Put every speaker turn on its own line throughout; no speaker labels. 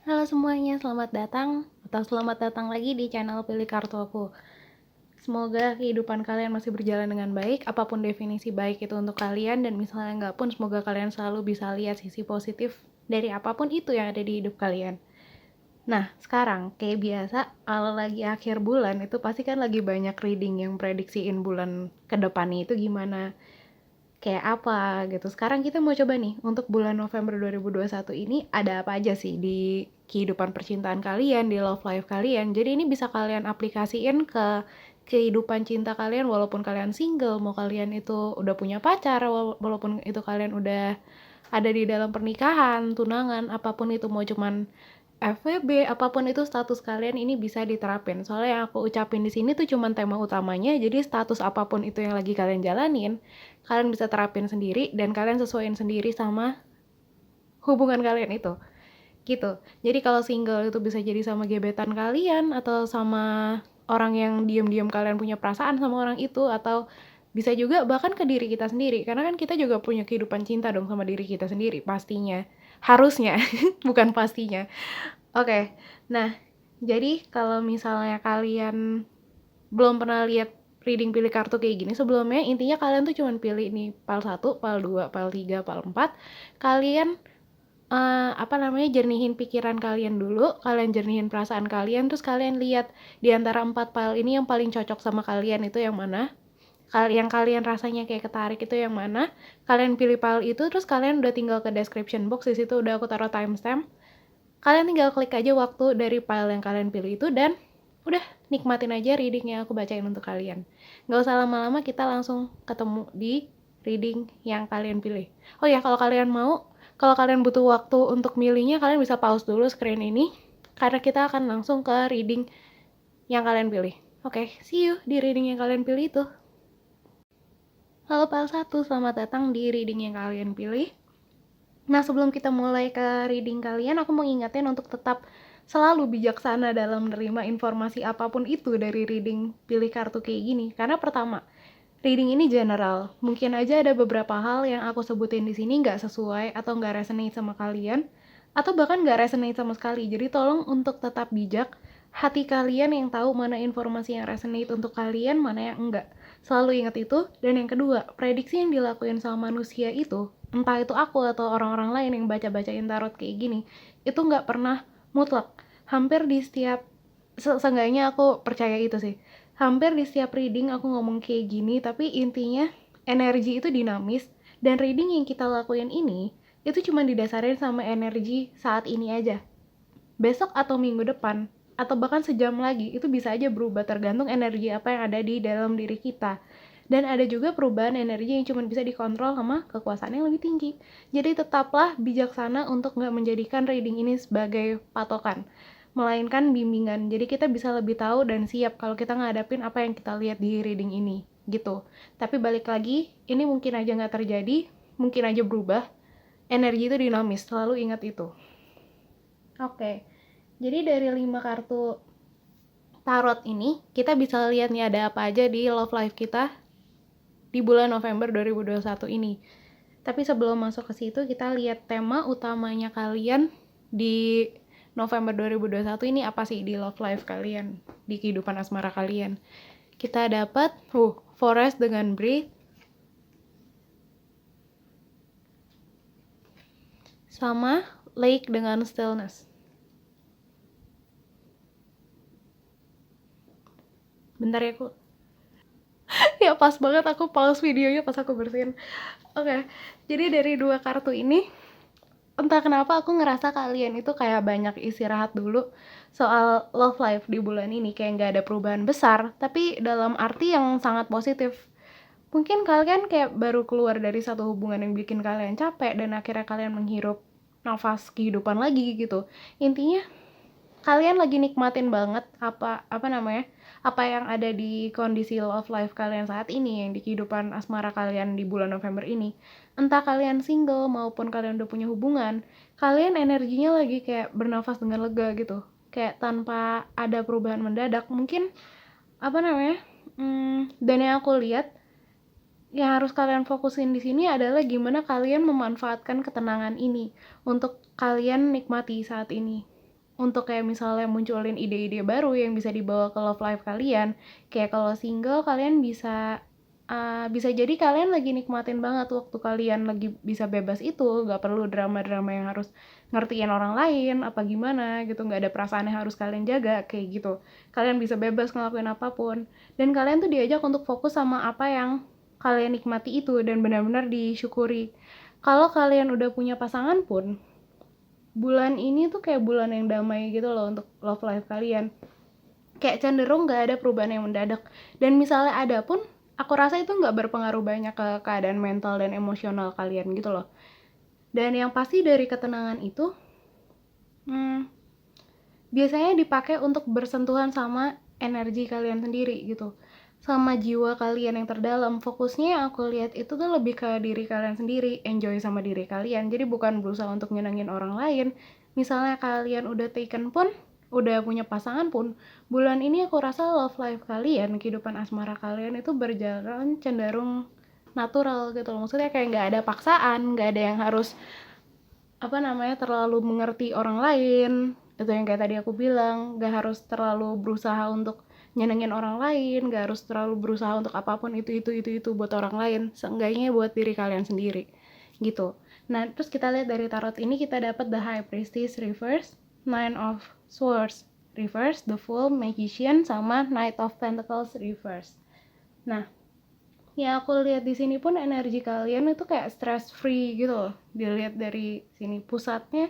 Halo semuanya, selamat datang atau selamat datang lagi di channel Pilih Kartu Aku. Semoga kehidupan kalian masih berjalan dengan baik, apapun definisi baik itu untuk kalian, dan misalnya enggak pun, semoga kalian selalu bisa lihat sisi positif dari apapun itu yang ada di hidup kalian. Nah, sekarang kayak biasa, kalau lagi akhir bulan itu pasti kan lagi banyak reading yang prediksiin bulan ke depannya itu gimana, kayak apa gitu. Sekarang kita mau coba nih, untuk bulan November 2021 ini ada apa aja sih di kehidupan percintaan kalian, di love life kalian. Jadi ini bisa kalian aplikasiin ke kehidupan cinta kalian walaupun kalian single, mau kalian itu udah punya pacar, walaupun itu kalian udah ada di dalam pernikahan, tunangan, apapun itu, mau cuman FWB, apapun itu status kalian, ini bisa diterapin. Soalnya yang aku ucapin di sini tuh cuman tema utamanya, jadi status apapun itu yang lagi kalian jalanin, kalian bisa terapin sendiri dan kalian sesuaiin sendiri sama hubungan kalian itu. Gitu. Jadi kalau single itu bisa jadi sama gebetan kalian, atau sama orang yang diam-diam kalian punya perasaan sama orang itu, atau bisa juga bahkan ke diri kita sendiri, karena kan kita juga punya kehidupan cinta dong sama diri kita sendiri pastinya, harusnya bukan pastinya. Oke, nah jadi kalau misalnya kalian belum pernah lihat reading pilih kartu kayak gini sebelumnya, intinya kalian tuh cuma pilih nih pal 1, pal 2, pal 3, pal 4. Kalian jernihin pikiran kalian dulu, kalian jernihin perasaan kalian, terus kalian lihat di antara 4 pile ini yang paling cocok sama kalian itu yang mana, yang kalian rasanya kayak ketarik itu yang mana, kalian pilih pile itu, terus kalian udah tinggal ke description box, di situ udah aku taruh timestamp, kalian tinggal klik aja waktu dari file yang kalian pilih itu, dan udah nikmatin aja reading yang aku bacain untuk kalian. Nggak usah lama-lama, kita langsung ketemu di reading yang kalian pilih. Oh ya, kalau kalian butuh waktu untuk milihnya, kalian bisa pause dulu screen ini, karena kita akan langsung ke reading yang kalian pilih. Oke, see you di reading yang kalian pilih itu. Halo pal 1, selamat datang di reading yang kalian pilih. Nah, sebelum kita mulai ke reading kalian, aku mau ngingetin untuk tetap selalu bijaksana dalam menerima informasi apapun itu dari reading pilih kartu kayak gini. Karena pertama, reading ini general. Mungkin aja ada beberapa hal yang aku sebutin di sini nggak sesuai atau nggak resonate sama kalian, atau bahkan nggak resonate sama sekali. Jadi tolong untuk tetap bijak, hati kalian yang tahu mana informasi yang resonate untuk kalian, mana yang enggak. Selalu ingat itu. Dan yang kedua, prediksi yang dilakuin sama manusia itu, entah itu aku atau orang-orang lain yang baca-bacain tarot kayak gini, itu nggak pernah mutlak. Hampir di setiap, seenggaknya aku percaya itu sih, hampir di setiap reading aku ngomong kayak gini, tapi intinya energi itu dinamis, dan reading yang kita lakuin ini itu cuma didasarin sama energi saat ini aja. Besok atau minggu depan, atau bahkan sejam lagi, itu bisa aja berubah tergantung energi apa yang ada di dalam diri kita. Dan ada juga perubahan energi yang cuma bisa dikontrol sama kekuasaan yang lebih tinggi. Jadi tetaplah bijaksana untuk nggak menjadikan reading ini sebagai patokan, melainkan bimbingan. Jadi kita bisa lebih tahu dan siap kalau kita ngadapin apa yang kita lihat di reading ini, gitu. Tapi balik lagi, ini mungkin aja nggak terjadi, mungkin aja berubah. Energi itu dinamis, selalu ingat itu. Oke, jadi dari 5 kartu tarot ini, kita bisa lihat nih ada apa aja di love life kita di bulan November 2021 ini. Tapi sebelum masuk ke situ, kita lihat tema utamanya kalian di November 2021 ini apa sih di love life kalian, di kehidupan asmara kalian. Kita dapat Forest dengan Breathe, sama Lake dengan Stillness. Bentar ya, aku ya pas banget aku pause videonya pas aku bersihin. Oke, jadi dari 2 kartu ini, entah kenapa aku ngerasa kalian itu kayak banyak istirahat dulu soal love life di bulan ini. Kayak gak ada perubahan besar, tapi dalam arti yang sangat positif. Mungkin kalian kayak baru keluar dari satu hubungan yang bikin kalian capek, dan akhirnya kalian menghirup nafas kehidupan lagi gitu. Intinya kalian lagi nikmatin banget apa yang ada di kondisi love life kalian saat ini, yang di kehidupan asmara kalian di bulan November ini. Entah kalian single maupun kalian udah punya hubungan, kalian energinya lagi kayak bernafas dengan lega gitu, kayak tanpa ada perubahan mendadak. Mungkin dan yang aku lihat, yang harus kalian fokusin di sini adalah gimana kalian memanfaatkan ketenangan ini untuk kalian nikmati saat ini. untuk kayak misalnya munculin ide-ide baru yang bisa dibawa ke love life kalian. Kayak kalau single kalian bisa jadi kalian lagi nikmatin banget waktu kalian lagi bisa bebas itu, gak perlu drama-drama yang harus ngertiin orang lain apa gimana gitu, gak ada perasaan yang harus kalian jaga kayak gitu. Kalian bisa bebas ngelakuin apapun, dan kalian tuh diajak untuk fokus sama apa yang kalian nikmati itu dan benar-benar disyukuri. Kalau kalian udah punya pasangan pun, bulan ini tuh kayak bulan yang damai gitu loh untuk love life kalian. Kayak cenderung gak ada perubahan yang mendadak. Dan misalnya ada pun, aku rasa itu gak berpengaruh banyak ke keadaan mental dan emosional kalian gitu loh. Dan yang pasti dari ketenangan itu, biasanya dipakai untuk bersentuhan sama energi kalian sendiri gitu. Sama jiwa kalian yang terdalam. Fokusnya yang aku lihat itu tuh lebih ke diri kalian sendiri, enjoy sama diri kalian. Jadi bukan berusaha untuk nyenengin orang lain. Misalnya kalian udah taken pun, udah punya pasangan pun, bulan ini aku rasa love life kalian, kehidupan asmara kalian itu berjalan cenderung natural gitu loh. Maksudnya kayak nggak ada paksaan, nggak ada yang harus terlalu mengerti orang lain. Itu yang kayak tadi aku bilang, nggak harus terlalu berusaha untuk nyenengin orang lain, gak harus terlalu berusaha untuk apapun itu buat orang lain, seenggaknya buat diri kalian sendiri gitu. Nah terus kita lihat dari tarot ini kita dapat The High Priestess reverse, Nine of Swords reverse, The Fool, Magician, sama Knight of Pentacles reverse. Nah ya aku lihat di sini pun energi kalian itu kayak stress free gitu loh. Dilihat dari sini pusatnya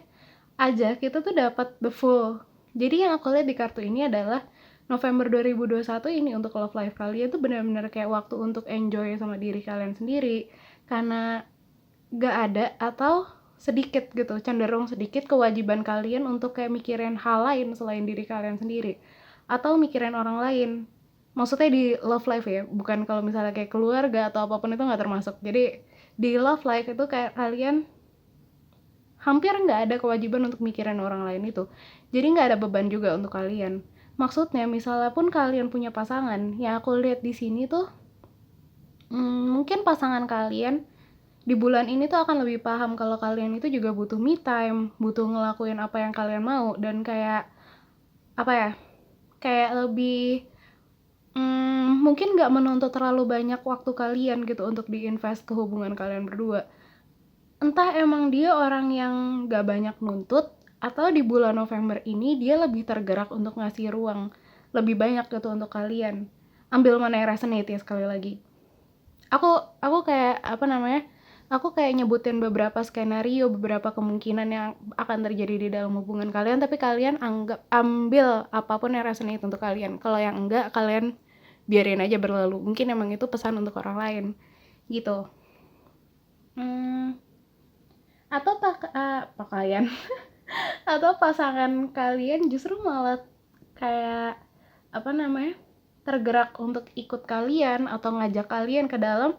aja kita tuh dapat The Fool. Jadi yang aku lihat di kartu ini adalah November 2021 ini untuk love life kalian tuh benar-benar kayak waktu untuk enjoy sama diri kalian sendiri, karena gak ada atau sedikit gitu, cenderung sedikit kewajiban kalian untuk kayak mikirin hal lain selain diri kalian sendiri atau mikirin orang lain. Maksudnya di love life ya, bukan kalau misalnya kayak keluarga atau apapun itu gak termasuk. Jadi di love life itu kayak kalian hampir gak ada kewajiban untuk mikirin orang lain itu. Jadi gak ada beban juga untuk kalian. Maksudnya misalnya pun kalian punya pasangan, yang aku lihat di sini tuh mungkin pasangan kalian di bulan ini tuh akan lebih paham kalau kalian itu juga butuh me time, butuh ngelakuin apa yang kalian mau, dan kayak kayak lebih mungkin gak menuntut terlalu banyak waktu kalian gitu untuk diinvest ke hubungan kalian berdua. Entah emang dia orang yang gak banyak nuntut, atau di bulan November ini dia lebih tergerak untuk ngasih ruang lebih banyak gitu untuk kalian. Ambil mana yang resonate ya sekali lagi. Aku kayak aku kayak nyebutin beberapa skenario, beberapa kemungkinan yang akan terjadi di dalam hubungan kalian, tapi kalian ambil apapun yang resonate untuk kalian. Kalau yang enggak, kalian biarin aja berlalu. Mungkin emang itu pesan untuk orang lain gitu. Atau pakaian atau pasangan kalian justru malah kayak tergerak untuk ikut kalian atau ngajak kalian ke dalam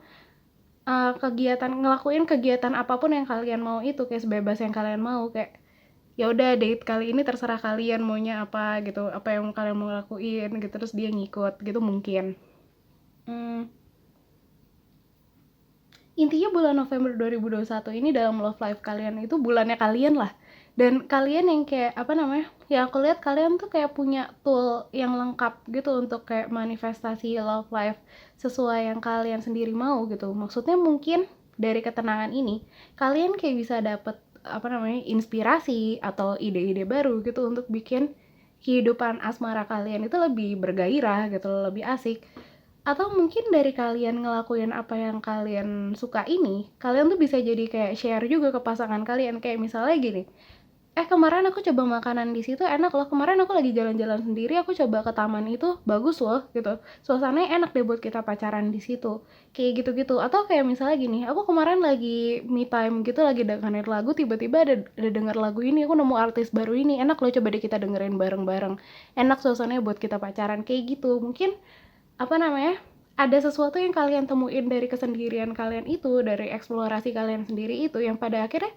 ngelakuin kegiatan apapun yang kalian mau itu, kayak sebebas yang kalian mau. Kayak ya udah, date kali ini terserah kalian maunya apa gitu, apa yang kalian mau lakuin gitu, terus dia ngikut gitu mungkin. Intinya bulan November 2021 ini dalam love life kalian itu bulannya kalian lah. Dan kalian yang kayak ya aku lihat kalian tuh kayak punya tool yang lengkap gitu untuk kayak manifestasi love life sesuai yang kalian sendiri mau gitu. Maksudnya mungkin dari ketenangan ini kalian kayak bisa dapet inspirasi atau ide-ide baru gitu untuk bikin kehidupan asmara kalian itu lebih bergairah gitu, lebih asik. Atau mungkin dari kalian ngelakuin apa yang kalian suka ini, kalian tuh bisa jadi kayak share juga ke pasangan kalian. Kayak misalnya gini, kemarin aku coba makanan di situ enak loh, kemarin aku lagi jalan-jalan sendiri, aku coba ke taman itu bagus loh gitu, suasananya enak deh buat kita pacaran di situ, kayak gitu-gitu. Atau kayak misalnya gini, aku kemarin lagi me time gitu, lagi dengerin lagu, tiba-tiba ada denger lagu ini, aku nemu artis baru ini, enak loh, coba deh kita dengerin bareng-bareng, enak suasananya buat kita pacaran, kayak gitu. Mungkin ada sesuatu yang kalian temuin dari kesendirian kalian itu, dari eksplorasi kalian sendiri itu, yang pada akhirnya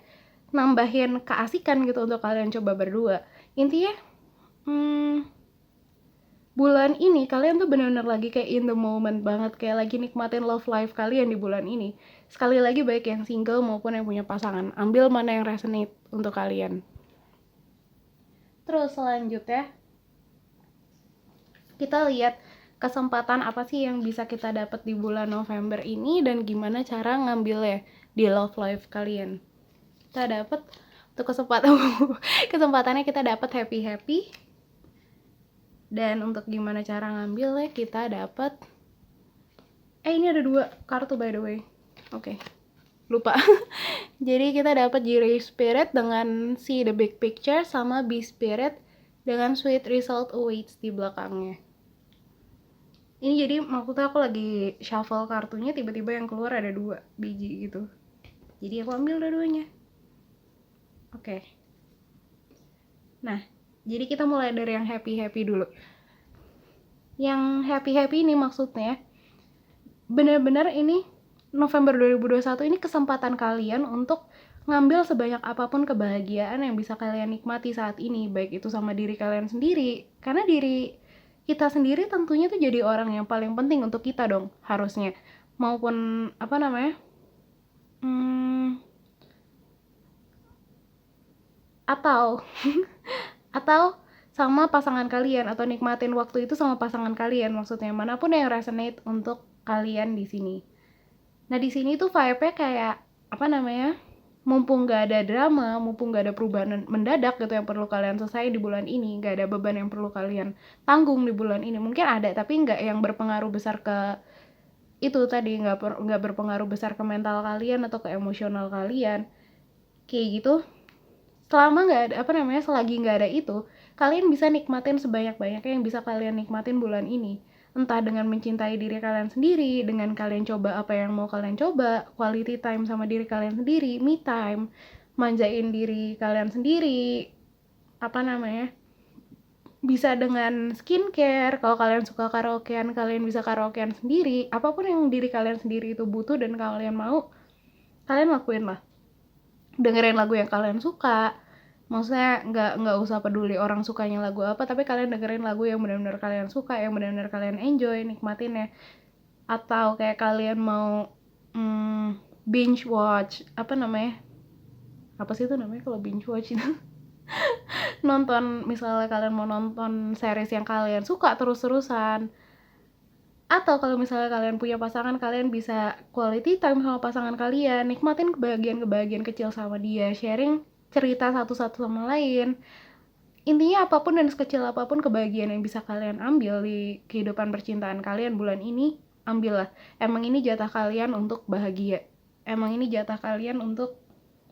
nambahin keasikan gitu untuk kalian coba berdua. Intinya bulan ini kalian tuh benar-benar lagi kayak in the moment banget, kayak lagi nikmatin love life kalian di bulan ini. Sekali lagi, baik yang single maupun yang punya pasangan, ambil mana yang resonate untuk kalian. Terus selanjutnya kita lihat kesempatan apa sih yang bisa kita dapat di bulan November ini dan gimana cara ngambilnya di love life kalian. Kita dapat untuk kesempatannya kita dapat happy. Dan untuk gimana cara ngambilnya kita dapat ini ada 2 kartu by the way. Oke. Lupa. Jadi kita dapat Jiri Spirit dengan See the Big Picture sama Be Spirit dengan Sweet Result Awaits di belakangnya. Ini jadi maksudnya aku lagi shuffle kartunya, tiba-tiba yang keluar ada 2 biji gitu. Jadi aku ambil dua-duanya. Oke. Nah, jadi kita mulai dari yang happy dulu. Yang happy ini maksudnya benar-benar ini November 2021 ini kesempatan kalian untuk ngambil sebanyak apapun kebahagiaan yang bisa kalian nikmati saat ini, baik itu sama diri kalian sendiri, karena diri kita sendiri tentunya tuh jadi orang yang paling penting untuk kita dong, harusnya, maupun atau atau sama pasangan kalian, atau nikmatin waktu itu sama pasangan kalian, maksudnya manapun yang resonate untuk kalian di sini. Nah di sini tuh vibe-nya kayak mumpung gak ada drama, mumpung gak ada perubahan mendadak gitu yang perlu kalian selesai di bulan ini, gak ada beban yang perlu kalian tanggung di bulan ini, mungkin ada tapi gak yang berpengaruh besar ke itu tadi, gak berpengaruh besar ke mental kalian atau ke emosional kalian kayak gitu. Selama selagi gak ada itu, kalian bisa nikmatin sebanyak-banyaknya yang bisa kalian nikmatin bulan ini. Entah dengan mencintai diri kalian sendiri, dengan kalian coba apa yang mau kalian coba, quality time sama diri kalian sendiri, me time, manjain diri kalian sendiri, bisa dengan skincare, kalau kalian suka karaokean, kalian bisa karaokean sendiri, apapun yang diri kalian sendiri itu butuh dan kalian mau, kalian lakuin lah. Dengerin lagu yang kalian suka, maksudnya nggak usah peduli orang sukanya lagu apa, tapi kalian dengerin lagu yang benar-benar kalian suka, yang benar-benar kalian enjoy nikmatinnya. Atau kayak kalian mau binge watch, apa sih itu namanya kalau binge watch itu? Nonton, misalnya kalian mau nonton series yang kalian suka terus-terusan. Atau kalau misalnya kalian punya pasangan, kalian bisa quality time sama pasangan kalian, nikmatin kebahagiaan kecil sama dia, sharing cerita satu sama lain. Intinya apapun dan sekecil apapun kebahagiaan yang bisa kalian ambil di kehidupan percintaan kalian bulan ini, ambillah. Emang ini jatah kalian untuk bahagia. Emang ini jatah kalian untuk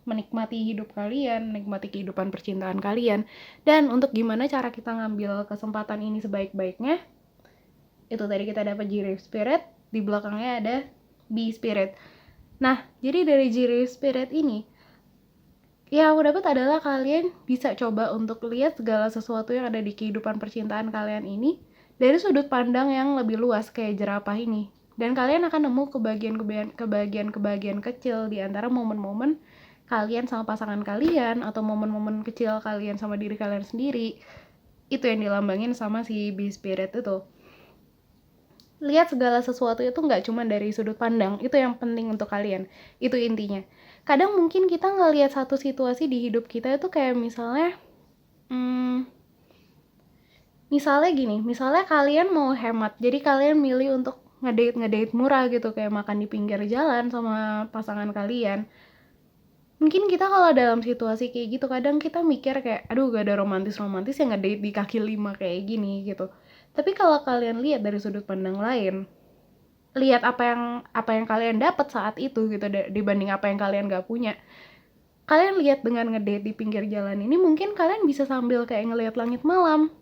menikmati hidup kalian, menikmati kehidupan percintaan kalian. Dan untuk gimana cara kita ngambil kesempatan ini sebaik-baiknya, itu tadi kita dapat Jiri Spirit, di belakangnya ada Be Spirit. Nah, jadi dari Jiri Spirit ini, yang aku dapat adalah kalian bisa coba untuk lihat segala sesuatu yang ada di kehidupan percintaan kalian ini dari sudut pandang yang lebih luas kayak jerapah ini. Dan kalian akan nemu kebahagiaan kecil di antara momen-momen kalian sama pasangan kalian, atau momen-momen kecil kalian sama diri kalian sendiri. Itu yang dilambangin sama si Be Spirit itu. Lihat segala sesuatu itu nggak cuma dari sudut pandang, itu yang penting untuk kalian. Itu intinya. Kadang mungkin kita ngelihat satu situasi di hidup kita itu kayak misalnya misalnya kalian mau hemat, jadi kalian milih untuk ngedate murah gitu, kayak makan di pinggir jalan sama pasangan kalian. Mungkin kita kalau dalam situasi kayak gitu, kadang kita mikir kayak, aduh gak ada romantis yang ngedate di kaki 5 kayak gini gitu. Tapi kalau kalian lihat dari sudut pandang lain, lihat apa yang kalian dapat saat itu gitu, dibanding apa yang kalian gak punya. Kalian lihat dengan ngedate di pinggir jalan ini, mungkin kalian bisa sambil kayak ngelihat langit malam.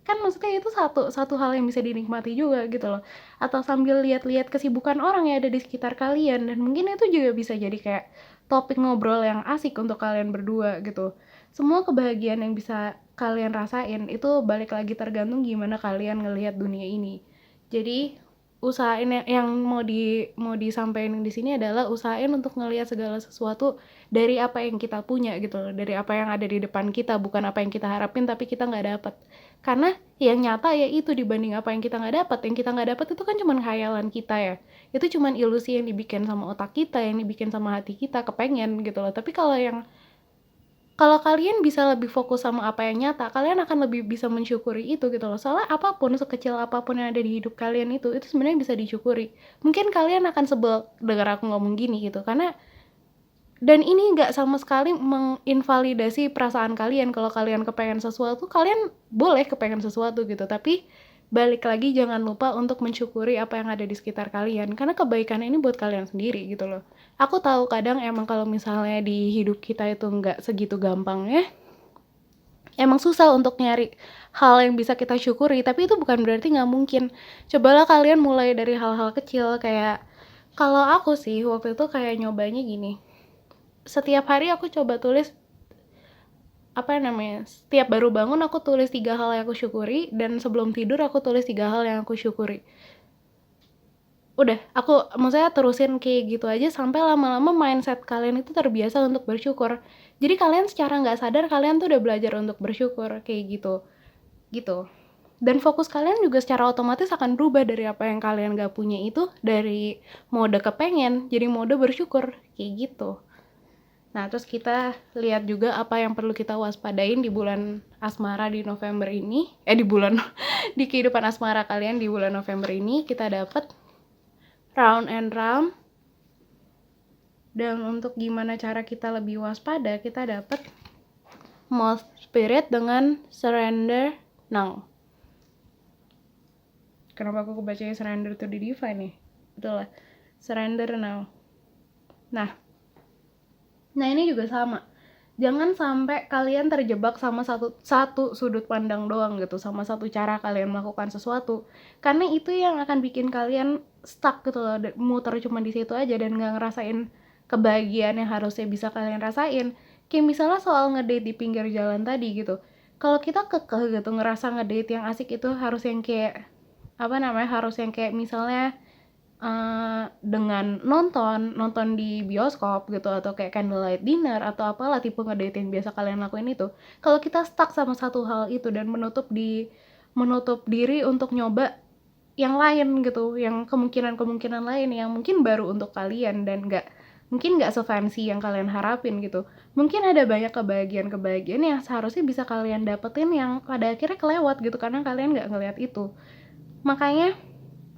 Kan maksudnya itu satu hal yang bisa dinikmati juga gitu loh. Atau sambil lihat-lihat kesibukan orang yang ada di sekitar kalian, dan mungkin itu juga bisa jadi kayak topik ngobrol yang asik untuk kalian berdua gitu. Semua kebahagiaan yang bisa kalian rasain itu balik lagi tergantung gimana kalian ngelihat dunia ini. Jadi usahain yang mau disampaikan di sini adalah usahain untuk ngelihat segala sesuatu dari apa yang kita punya gitu loh, dari apa yang ada di depan kita, bukan apa yang kita harapin tapi kita nggak dapat. Karena yang nyata ya itu, dibanding apa yang kita nggak dapat, yang kita nggak dapat itu kan cuma khayalan kita ya, itu cuma ilusi yang dibikin sama otak kita, yang dibikin sama hati kita kepengen gitu loh. Tapi kalau yang Kalau kalian bisa lebih fokus sama apa yang nyata, kalian akan lebih bisa mensyukuri itu gitu loh. Soalnya apapun, sekecil apapun yang ada di hidup kalian itu sebenarnya bisa disyukuri. Mungkin kalian akan sebel dengar aku ngomong gini gitu, karena dan ini nggak sama sekali menginvalidasi perasaan kalian. Kalau kalian kepengen sesuatu, kalian boleh kepengen sesuatu gitu, tapi balik lagi jangan lupa untuk mensyukuri apa yang ada di sekitar kalian, karena kebaikan ini buat kalian sendiri gitu loh. Aku tahu kadang emang kalau misalnya di hidup kita itu nggak segitu gampangnya, emang susah untuk nyari hal yang bisa kita syukuri, tapi itu bukan berarti nggak mungkin. Cobalah kalian mulai dari hal-hal kecil, kayak kalau aku sih waktu itu kayak nyobanya gini, setiap hari aku coba tulis setiap baru bangun aku tulis 3 hal yang aku syukuri, dan sebelum tidur aku tulis 3 hal yang aku syukuri. Udah, aku maksudnya terusin kayak gitu aja sampai lama-lama mindset kalian itu terbiasa untuk bersyukur. Jadi kalian secara nggak sadar kalian tuh udah belajar untuk bersyukur kayak gitu. Dan fokus kalian juga secara otomatis akan berubah dari apa yang kalian gak punya itu, dari mode kepengen jadi mode bersyukur kayak gitu. Nah, terus kita lihat juga apa yang perlu kita waspadain di bulan asmara di November ini. Di bulan di kehidupan asmara kalian di bulan November ini kita dapat round and round. Dan untuk gimana cara kita lebih waspada, kita dapat moth spirit dengan surrender now. Kenapa aku bacanya surrender to the divine nih? Betul lah, surrender now. Nah ini juga sama. Jangan sampai kalian terjebak sama satu sudut pandang doang gitu, sama satu cara kalian melakukan sesuatu. Karena itu yang akan bikin kalian stuck gitu loh, muter cuma di situ aja dan nggak ngerasain kebahagiaan yang harusnya bisa kalian rasain. Kayak misalnya soal ngedate di pinggir jalan tadi gitu. Kalau kita kekeh gitu ngerasa ngedate yang asik itu harus yang kayak harus yang kayak misalnya dengan nonton di bioskop gitu, atau kayak candlelight dinner atau apalah tipe ngedate yang biasa kalian lakuin itu. Kalau kita stuck sama satu hal itu dan menutup diri untuk nyoba yang lain gitu, yang kemungkinan lain yang mungkin baru untuk kalian dan mungkin nggak se-fancy yang kalian harapin gitu. Mungkin ada banyak kebahagiaan yang seharusnya bisa kalian dapetin yang pada akhirnya kelewat gitu karena kalian nggak ngelihat itu. Makanya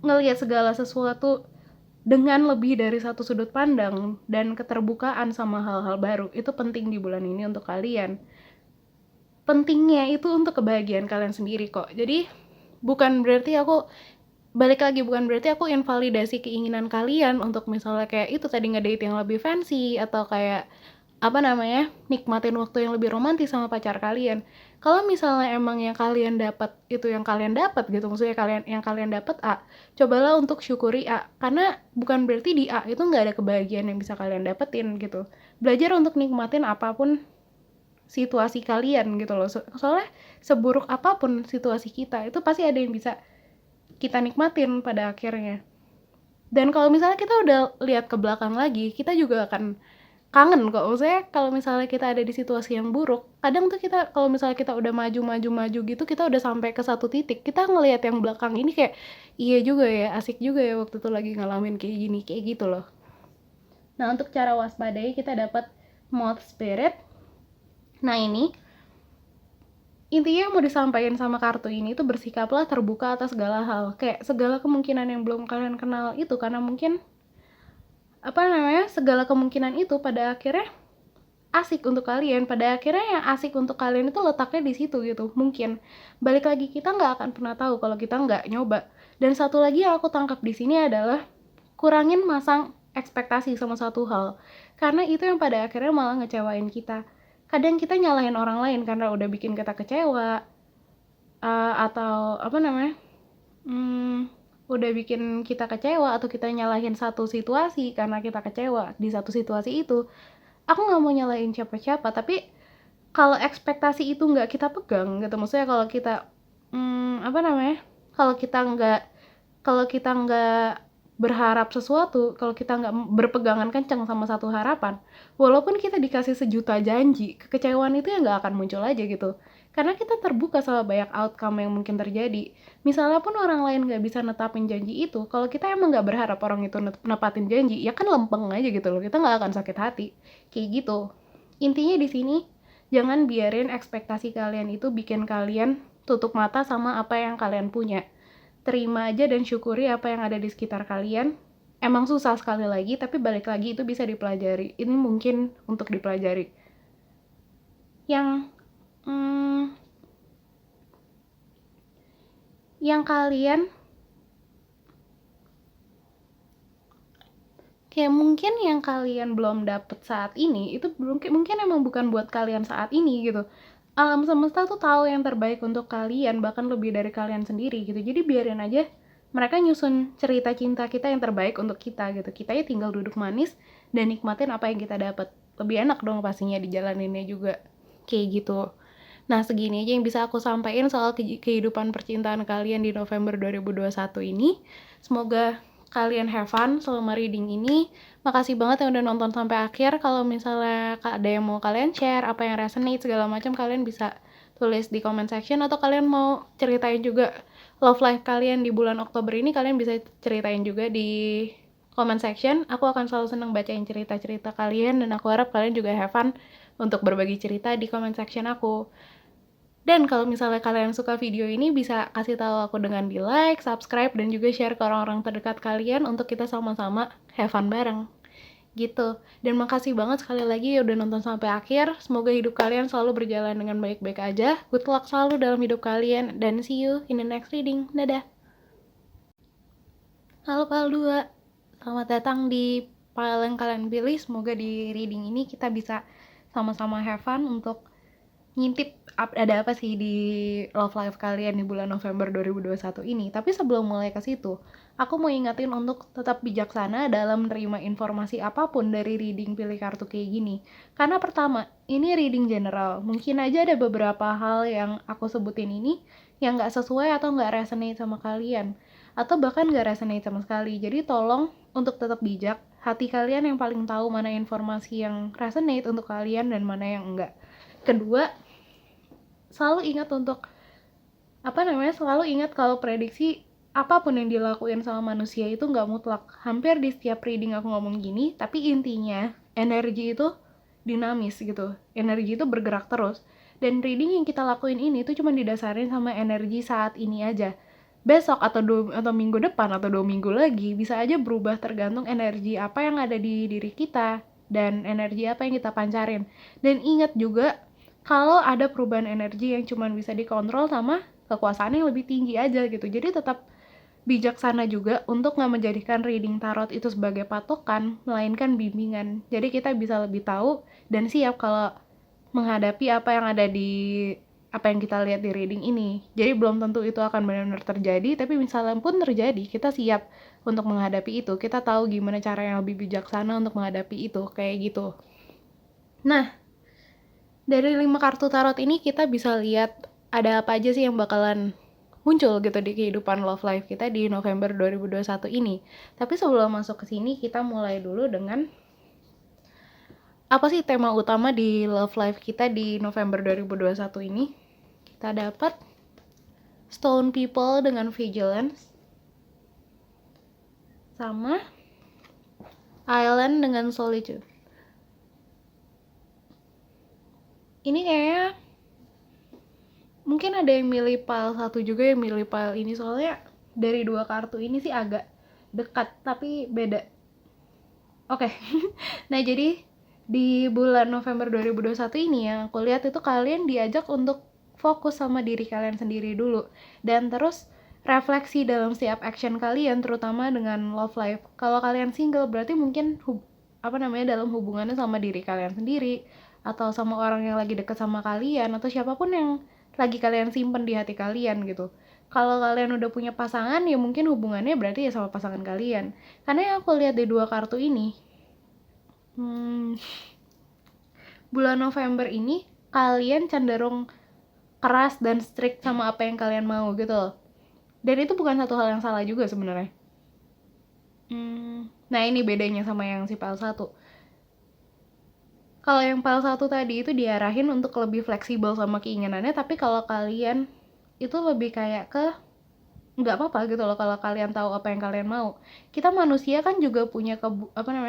ngelihat segala sesuatu dengan lebih dari satu sudut pandang dan keterbukaan sama hal-hal baru itu penting di bulan ini untuk kalian. Pentingnya itu untuk kebahagiaan kalian sendiri kok. Jadi bukan berarti aku invalidasi keinginan kalian untuk misalnya kayak itu tadi ngedate yang lebih fancy atau kayak nikmatin waktu yang lebih romantis sama pacar kalian. Kalau misalnya emang yang kalian dapat itu yang kalian dapat gitu, maksudnya yang kalian dapat A, cobalah untuk syukuri A, karena bukan berarti di A itu nggak ada kebahagiaan yang bisa kalian dapetin gitu. Belajar untuk nikmatin apapun situasi kalian gitu loh. Soalnya seburuk apapun situasi kita itu pasti ada yang bisa kita nikmatin pada akhirnya. Dan kalau misalnya kita udah lihat ke belakang lagi, kita juga akan kangen kok. Maksudnya kalau misalnya kita ada di situasi yang buruk, kadang tuh kita kalau misalnya kita udah maju gitu, kita udah sampai ke satu titik, kita ngelihat yang belakang ini kayak iya juga ya, asik juga ya waktu itu lagi ngalamin kayak gini, kayak gitu loh. Nah, untuk cara waspadai kita dapat moth spirit. Nah, ini intinya yang mau disampaikan sama kartu ini tuh bersikaplah terbuka atas segala hal. Kayak segala kemungkinan yang belum kalian kenal itu, karena mungkin segala kemungkinan itu pada akhirnya asik untuk kalian. Pada akhirnya yang asik untuk kalian itu letaknya di situ gitu. Mungkin balik lagi, kita nggak akan pernah tahu kalau kita nggak nyoba. Dan satu lagi yang aku tangkap di sini adalah kurangin masang ekspektasi sama satu hal, karena itu yang pada akhirnya malah ngecewain kita. Kadang kita nyalahin orang lain karena udah bikin kita kecewa, atau udah bikin kita kecewa, atau kita nyalahin satu situasi karena kita kecewa di satu situasi itu. Aku nggak mau nyalahin siapa-siapa, tapi kalau ekspektasi itu nggak kita pegang gitu, maksudnya kalau kita kalau kita nggak berharap sesuatu, kalau kita nggak berpegangan kencang sama satu harapan, walaupun kita dikasih sejuta janji, kekecewaan itu ya nggak akan muncul aja gitu. Karena kita terbuka sama banyak outcome yang mungkin terjadi. Misalnya pun orang lain nggak bisa netapin janji itu, kalau kita emang nggak berharap orang itu nepatin janji, ya kan lempeng aja gitu loh, kita nggak akan sakit hati. Kayak gitu. Intinya di sini, Jangan biarin ekspektasi kalian itu bikin kalian tutup mata sama apa yang kalian punya. Terima aja dan syukuri apa yang ada di sekitar kalian. Emang susah sekali lagi, tapi balik lagi itu bisa dipelajari. Ini mungkin untuk dipelajari. Yang kalian kayak mungkin yang kalian belum dapet saat ini itu mungkin emang bukan buat kalian saat ini gitu. Alam semesta tuh tahu yang terbaik untuk kalian, bahkan lebih dari kalian sendiri gitu. Jadi biarin aja mereka nyusun cerita cinta kita yang terbaik untuk kita gitu. Kita ya tinggal duduk manis dan nikmatin apa yang kita dapat. Lebih enak dong pastinya dijalaninnya juga kayak gitu. Nah, segini aja yang bisa aku sampaikan soal kehidupan percintaan kalian di November 2021 ini. Semoga kalian have fun selama reading ini. Makasih banget yang udah nonton sampai akhir. Kalau misalnya ada yang mau kalian share, apa yang resonate, segala macam, kalian bisa tulis di comment section. Atau kalian mau ceritain juga love life kalian di bulan Oktober ini, kalian bisa ceritain juga di comment section. Aku akan selalu senang bacain cerita-cerita kalian, dan aku harap kalian juga have fun untuk berbagi cerita di comment section aku. Dan kalau misalnya kalian suka video ini, bisa kasih tahu aku dengan di like, subscribe, dan juga share ke orang-orang terdekat kalian untuk kita sama-sama have fun bareng. Gitu. Dan makasih banget sekali lagi udah nonton sampai akhir. Semoga hidup kalian selalu berjalan dengan baik-baik aja. Good luck selalu dalam hidup kalian. Dan see you in the next reading. Dadah. Halo Pal 2. Selamat datang di file yang kalian pilih. Semoga di reading ini kita bisa sama-sama have fun untuk ngintip ada apa sih di love life kalian di bulan November 2021 ini. Tapi sebelum mulai ke situ, aku mau ingetin untuk tetap bijaksana dalam menerima informasi apapun dari reading pilih kartu kayak gini. Karena pertama, ini reading general. Mungkin aja ada beberapa hal yang aku sebutin ini yang nggak sesuai atau nggak resonate sama kalian. Atau bahkan nggak resonate sama sekali. Jadi tolong untuk tetap bijak, hati kalian yang paling tahu mana informasi yang resonate untuk kalian dan mana yang enggak. Kedua, selalu ingat selalu ingat kalau prediksi apapun yang dilakuin sama manusia itu nggak mutlak. Hampir di setiap reading aku ngomong gini, tapi intinya energi itu dinamis gitu. Energi itu bergerak terus. Dan reading yang kita lakuin ini tuh cuma didasarin sama energi saat ini aja. Besok atau minggu depan atau 2 minggu lagi bisa aja berubah tergantung energi apa yang ada di diri kita dan energi apa yang kita pancarin. Dan ingat juga kalau ada perubahan energi yang cuma bisa dikontrol sama kekuasaan yang lebih tinggi aja gitu. Jadi tetap bijaksana juga untuk nggak menjadikan reading tarot itu sebagai patokan, melainkan bimbingan. Jadi kita bisa lebih tahu dan siap kalau menghadapi apa yang ada di apa yang kita lihat di reading ini. Jadi belum tentu itu akan benar-benar terjadi, tapi misalnya pun terjadi, kita siap untuk menghadapi itu. Kita tahu gimana cara yang lebih bijaksana untuk menghadapi itu, kayak gitu. Nah, dari 5 kartu tarot ini kita bisa lihat ada apa aja sih yang bakalan muncul gitu di kehidupan love life kita di November 2021 ini. Tapi sebelum masuk ke sini, kita mulai dulu dengan apa sih tema utama di love life kita di November 2021 ini. Kita dapat Stone People dengan Vigilance, sama Island dengan Solitude. Ini kayaknya mungkin ada yang milih pile 1 juga yang milih pile ini, soalnya dari 2 kartu ini sih agak dekat tapi beda. Oke. Nah, jadi di bulan November 2021 ini yang aku lihat itu kalian diajak untuk fokus sama diri kalian sendiri dulu dan terus refleksi dalam setiap action kalian, terutama dengan love life. Kalau kalian single berarti mungkin dalam hubungannya sama diri kalian sendiri atau sama orang yang lagi deket sama kalian atau siapapun yang lagi kalian simpen di hati kalian gitu. Kalau kalian udah punya pasangan ya mungkin hubungannya berarti ya sama pasangan kalian. Karena yang aku lihat di 2 kartu ini, bulan November ini kalian cenderung keras dan strict sama apa yang kalian mau gitu. Dan itu bukan satu hal yang salah juga sebenarnya. Nah, ini bedanya sama yang si pile 1. Kalau yang pile 1 tadi itu diarahin untuk lebih fleksibel sama keinginannya, tapi kalau kalian itu lebih kayak ke nggak apa-apa gitu loh kalau kalian tahu apa yang kalian mau. Kita manusia kan juga punya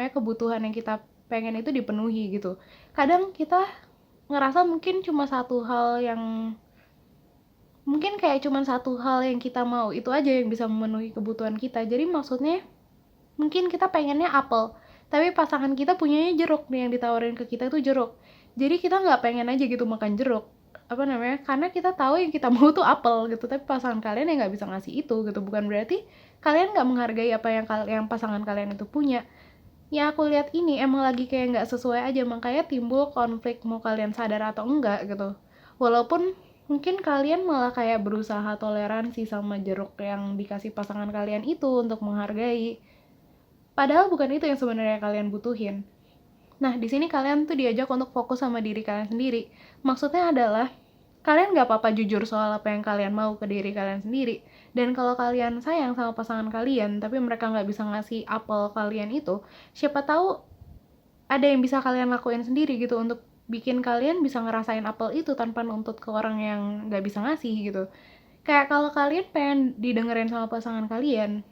kebutuhan yang kita pengen itu dipenuhi gitu. Kadang kita ngerasa mungkin cuma satu hal yang mungkin kayak cuma satu hal yang kita mau itu aja yang bisa memenuhi kebutuhan kita. Jadi maksudnya mungkin kita pengennya apel, tapi pasangan kita punyanya jeruk nih, yang ditawarin ke kita itu jeruk. Jadi kita nggak pengen aja gitu makan jeruk, apa namanya, karena kita tahu yang kita mau tuh apel gitu, tapi pasangan kalian yang nggak bisa ngasih itu gitu. Bukan berarti kalian nggak menghargai apa yang pasangan kalian itu punya. Ya aku lihat ini emang lagi kayak nggak sesuai aja, makanya timbul konflik mau kalian sadar atau enggak gitu. Walaupun mungkin kalian malah kayak berusaha toleransi sama jeruk yang dikasih pasangan kalian itu untuk menghargai. Padahal bukan itu yang sebenarnya kalian butuhin. Nah, di sini kalian tuh diajak untuk fokus sama diri kalian sendiri. Maksudnya adalah, kalian nggak apa-apa jujur soal apa yang kalian mau ke diri kalian sendiri. Dan kalau kalian sayang sama pasangan kalian, tapi mereka nggak bisa ngasih apel kalian itu, siapa tahu ada yang bisa kalian lakuin sendiri gitu untuk bikin kalian bisa ngerasain apel itu tanpa nuntut ke orang yang nggak bisa ngasih gitu. Kayak kalau kalian pengen didengerin sama pasangan kalian,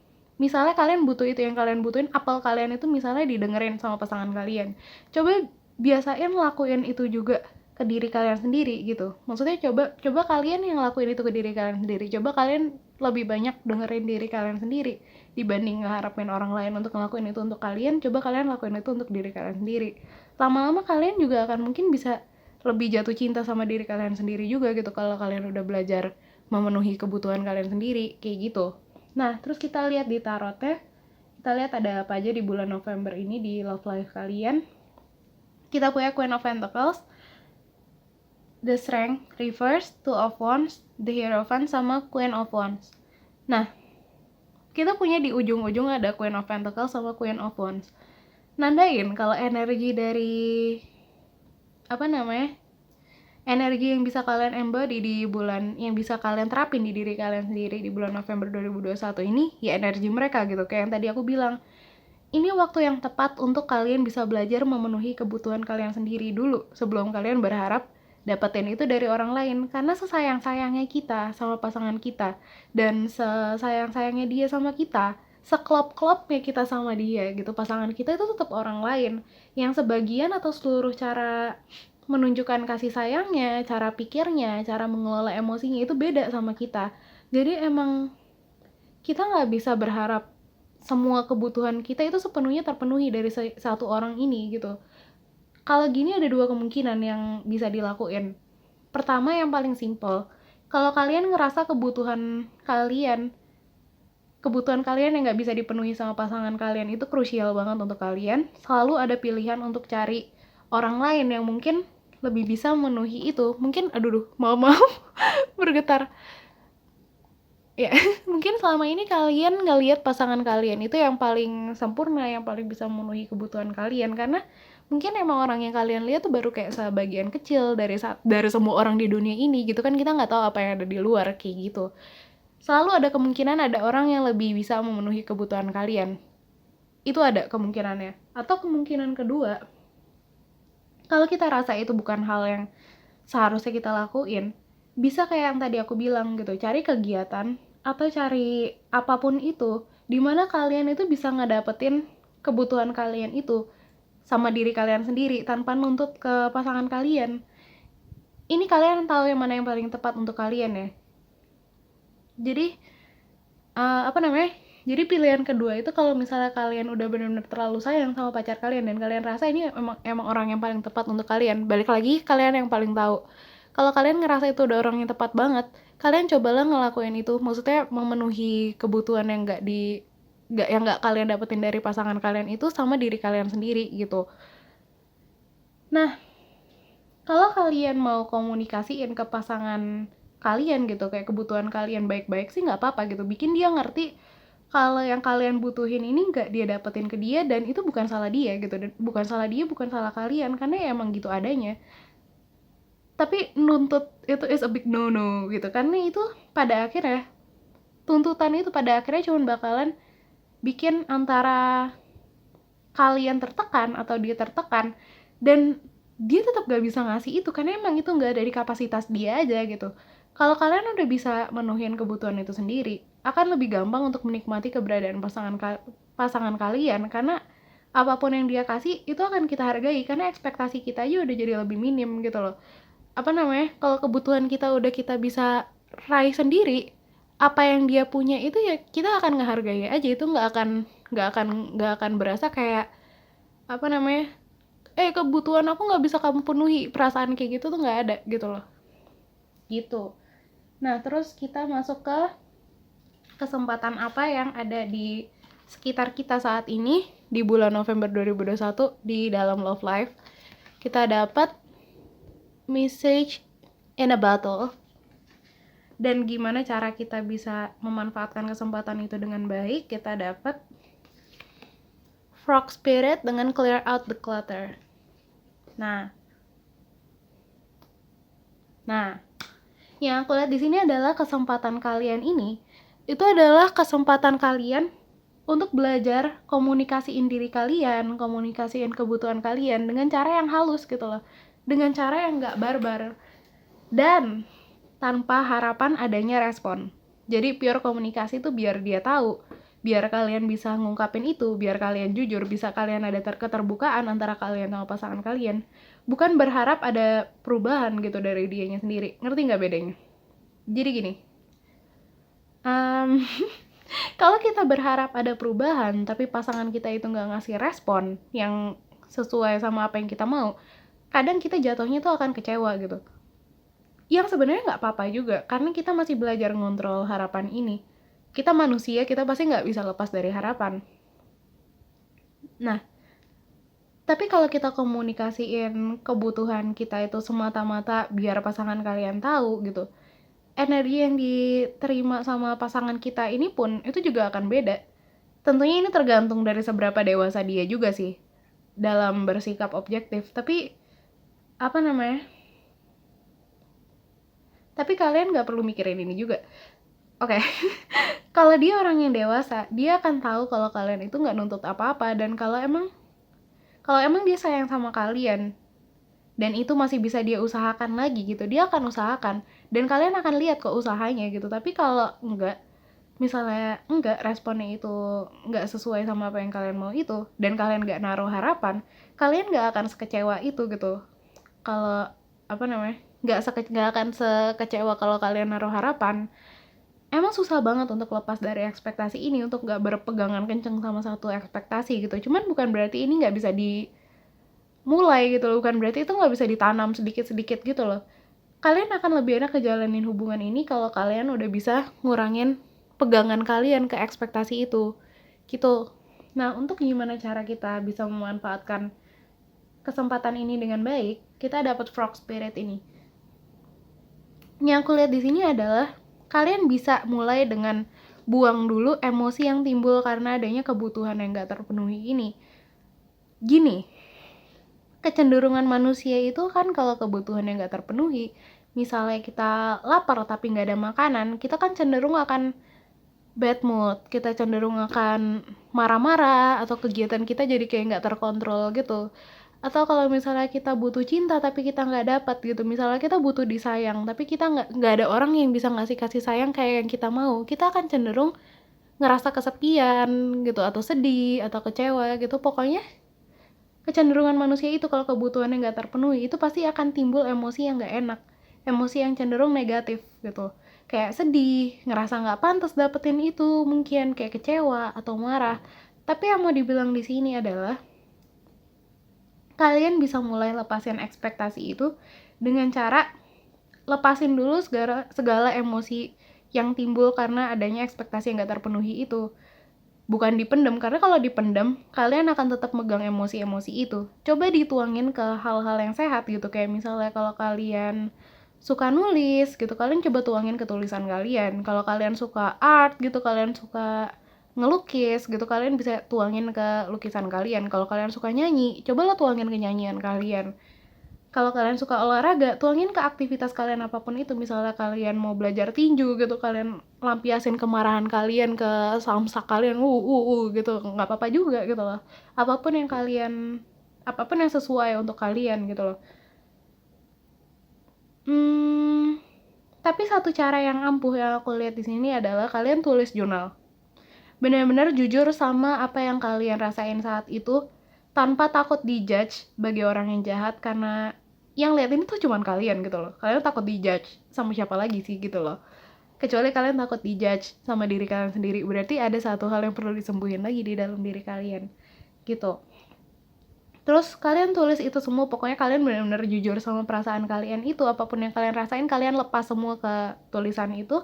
misalnya kalian butuh itu, yang kalian butuhin apel kalian itu misalnya didengerin sama pasangan kalian, coba biasain lakuin itu juga ke diri kalian sendiri gitu. Maksudnya coba kalian yang lakuin itu ke diri kalian sendiri, coba kalian lebih banyak dengerin diri kalian sendiri dibanding ngeharapin orang lain untuk ngelakuin itu untuk kalian. Coba kalian lakuin itu untuk diri kalian sendiri. Lama-lama kalian juga akan mungkin bisa lebih jatuh cinta sama diri kalian sendiri juga gitu, kalau kalian udah belajar memenuhi kebutuhan kalian sendiri kayak gitu. Nah, terus kita lihat di tarotnya, kita lihat ada apa aja di bulan November ini di love life kalian. Kita punya Queen of Pentacles, The Strength Reverse, Two of Wands, The Hierophant, sama Queen of Wands. Nah, kita punya di ujung-ujung ada Queen of Pentacles sama Queen of Wands. Nandain kalau energi dari apa namanya, energi yang bisa kalian embody di bulan, yang bisa kalian terapin di diri kalian sendiri di bulan November 2021 ini, ya energi mereka gitu. Kayak yang tadi aku bilang, ini waktu yang tepat untuk kalian bisa belajar memenuhi kebutuhan kalian sendiri dulu sebelum kalian berharap dapetin itu dari orang lain. Karena sesayang-sayangnya kita sama pasangan kita, dan sesayang-sayangnya dia sama kita, seklop-klopnya kita sama dia gitu, pasangan kita itu tetap orang lain yang sebagian atau seluruh cara menunjukkan kasih sayangnya, cara pikirnya, cara mengelola emosinya itu beda sama kita. Jadi emang kita nggak bisa berharap semua kebutuhan kita itu sepenuhnya terpenuhi dari satu orang ini gitu. Kalau gini ada dua kemungkinan yang bisa dilakuin. Pertama, yang paling simple, kalau kalian ngerasa kebutuhan kalian yang nggak bisa dipenuhi sama pasangan kalian itu krusial banget untuk kalian, selalu ada pilihan untuk cari orang lain yang mungkin lebih bisa memenuhi itu. Mungkin mau bergetar ya. Mungkin selama ini kalian ngelihat pasangan kalian itu yang paling sempurna, yang paling bisa memenuhi kebutuhan kalian, karena mungkin emang orang yang kalian lihat tuh baru kayak sebagian kecil dari semua orang di dunia ini gitu kan. Kita nggak tahu apa yang ada di luar kayak gitu. Selalu ada kemungkinan ada orang yang lebih bisa memenuhi kebutuhan kalian. Itu ada kemungkinannya. Atau kemungkinan kedua, kalau kita rasa itu bukan hal yang seharusnya kita lakuin, bisa kayak yang tadi aku bilang gitu, cari kegiatan atau cari apapun itu dimana kalian itu bisa ngedapetin kebutuhan kalian itu sama diri kalian sendiri tanpa nuntut ke pasangan kalian. Ini kalian tahu yang mana yang paling tepat untuk kalian ya. Jadi jadi pilihan kedua itu kalau misalnya kalian udah benar-benar terlalu sayang sama pacar kalian dan kalian rasa ini emang orang yang paling tepat untuk kalian, balik lagi kalian yang paling tahu. Kalau kalian ngerasa itu udah orang yang tepat banget, kalian cobalah ngelakuin itu. Maksudnya memenuhi kebutuhan yang nggak kalian dapetin dari pasangan kalian itu sama diri kalian sendiri gitu. Nah, kalau kalian mau komunikasiin ke pasangan kalian gitu, kayak kebutuhan kalian baik-baik sih nggak apa-apa gitu. Bikin dia ngerti kalau yang kalian butuhin ini nggak dia dapetin ke dia, dan itu bukan salah dia gitu. Dan bukan salah dia, bukan salah kalian, karena ya emang gitu adanya. Tapi nuntut itu is a big no-no gitu. Karena itu pada akhirnya, tuntutan itu pada akhirnya cuma bakalan bikin antara kalian tertekan atau dia tertekan, dan dia tetap gak bisa ngasih itu karena emang itu gak ada di kapasitas dia aja gitu. Kalau kalian udah bisa menuhin kebutuhan itu sendiri, akan lebih gampang untuk menikmati keberadaan pasangan kalian, karena apapun yang dia kasih itu akan kita hargai, karena ekspektasi kita aja udah jadi lebih minim gitu loh. Kalau kebutuhan kita udah kita bisa raih sendiri, apa yang dia punya itu ya kita akan ngehargai aja. Itu nggak akan berasa kayak kebutuhan aku nggak bisa kamu penuhi, perasaan kayak gitu tuh nggak ada gitu loh, gitu. Nah, terus kita masuk ke kesempatan apa yang ada di sekitar kita saat ini di bulan November 2021 di dalam Love Life. Kita dapat message in a bottle, dan gimana cara kita bisa memanfaatkan kesempatan itu dengan baik. Kita dapat Frog Spirit dengan Clear Out the Clutter. Nah, yang aku lihat di sini adalah kesempatan kalian ini, itu adalah kesempatan kalian untuk belajar komunikasiin diri kalian, komunikasiin kebutuhan kalian dengan cara yang halus gitu loh, dengan cara yang nggak barbar dan tanpa harapan adanya respon. Jadi pure komunikasi tuh biar dia tahu, biar kalian bisa ngungkapin itu, biar kalian jujur, bisa kalian ada keterbukaan antara kalian sama pasangan kalian. Bukan berharap ada perubahan gitu dari dianya sendiri. Ngerti nggak bedanya? Jadi gini, kalau kita berharap ada perubahan tapi pasangan kita itu nggak ngasih respon yang sesuai sama apa yang kita mau, kadang kita jatuhnya tuh akan kecewa gitu. Yang sebenarnya nggak apa-apa juga, karena kita masih belajar ngontrol harapan ini. Kita manusia, kita pasti nggak bisa lepas dari harapan. Nah, tapi kalau kita komunikasiin kebutuhan kita itu semata-mata biar pasangan kalian tahu gitu, energi yang diterima sama pasangan kita ini pun itu juga akan beda. Tentunya ini tergantung dari seberapa dewasa dia juga sih dalam bersikap objektif. Tapi tapi kalian nggak perlu mikirin ini juga. Oke. Kalau dia orang yang dewasa, dia akan tahu kalau kalian itu nggak nuntut apa-apa, dan kalau emang dia sayang sama kalian dan itu masih bisa dia usahakan lagi gitu, dia akan usahakan dan kalian akan lihat kok usahanya gitu. Tapi kalau misalnya responnya itu nggak sesuai sama apa yang kalian mau itu, dan kalian nggak naruh harapan, kalian nggak akan sekecewa itu gitu. Kalau nggak akan sekecewa kalau kalian naruh harapan. Emang susah banget untuk lepas dari ekspektasi ini, untuk nggak berpegangan kenceng sama satu ekspektasi gitu. Cuman bukan berarti ini nggak bisa dimulai gitu loh, bukan berarti itu nggak bisa ditanam sedikit-sedikit gitu loh. Kalian akan lebih enak ngejalanin hubungan ini kalau kalian udah bisa ngurangin pegangan kalian ke ekspektasi itu gitu. Nah, untuk gimana cara kita bisa memanfaatkan kesempatan ini dengan baik, kita dapat Frog Spirit ini. Yang aku lihat di sini adalah kalian bisa mulai dengan buang dulu emosi yang timbul karena adanya kebutuhan yang gak terpenuhi ini. Gini, kecenderungan manusia itu kan kalau kebutuhan yang gak terpenuhi, misalnya kita lapar tapi gak ada makanan, kita kan cenderung akan bad mood, kita cenderung akan marah-marah, atau kegiatan kita jadi kayak gak terkontrol gitu. Atau kalau misalnya kita butuh cinta tapi kita nggak dapat gitu, misalnya kita butuh disayang tapi kita nggak ada orang yang bisa ngasih kasih sayang kayak yang kita mau, kita akan cenderung ngerasa kesepian gitu, atau sedih, atau kecewa gitu. Pokoknya kecenderungan manusia itu kalau kebutuhannya nggak terpenuhi itu pasti akan timbul emosi yang nggak enak, emosi yang cenderung negatif gitu, kayak sedih, ngerasa nggak pantas dapetin itu, mungkin kayak kecewa atau marah. Tapi yang mau dibilang di sini adalah kalian bisa mulai lepasin ekspektasi itu dengan cara lepasin dulu segala emosi yang timbul karena adanya ekspektasi yang gak terpenuhi itu. Bukan dipendam, karena kalau dipendam kalian akan tetap megang emosi-emosi itu. Coba dituangin ke hal-hal yang sehat gitu, kayak misalnya kalau kalian suka nulis gitu, kalian coba tuangin ke tulisan kalian. Kalau kalian suka art gitu, kalian suka ngelukis gitu, kalian bisa tuangin ke lukisan kalian. Kalau kalian suka nyanyi, cobalah tuangin ke nyanyian kalian. Kalau kalian suka olahraga, tuangin ke aktivitas kalian apapun itu. Misalnya kalian mau belajar tinju gitu, kalian lampiasin kemarahan kalian ke samsak kalian, gitu, nggak apa-apa juga gitu loh. Apapun yang sesuai untuk kalian gitu loh. Tapi satu cara yang ampuh yang aku lihat di sini adalah kalian tulis jurnal. Benar-benar jujur sama apa yang kalian rasain saat itu, tanpa takut dijudge bagi orang yang jahat, karena yang lihat ini tuh cuman kalian gitu loh. Kalian takut dijudge sama siapa lagi sih gitu loh, kecuali kalian takut dijudge sama diri kalian sendiri. Berarti ada satu hal yang perlu disembuhin lagi di dalam diri kalian gitu. Terus kalian tulis itu semua, pokoknya kalian benar-benar jujur sama perasaan kalian itu. Apapun yang kalian rasain, kalian lepas semua ke tulisan itu.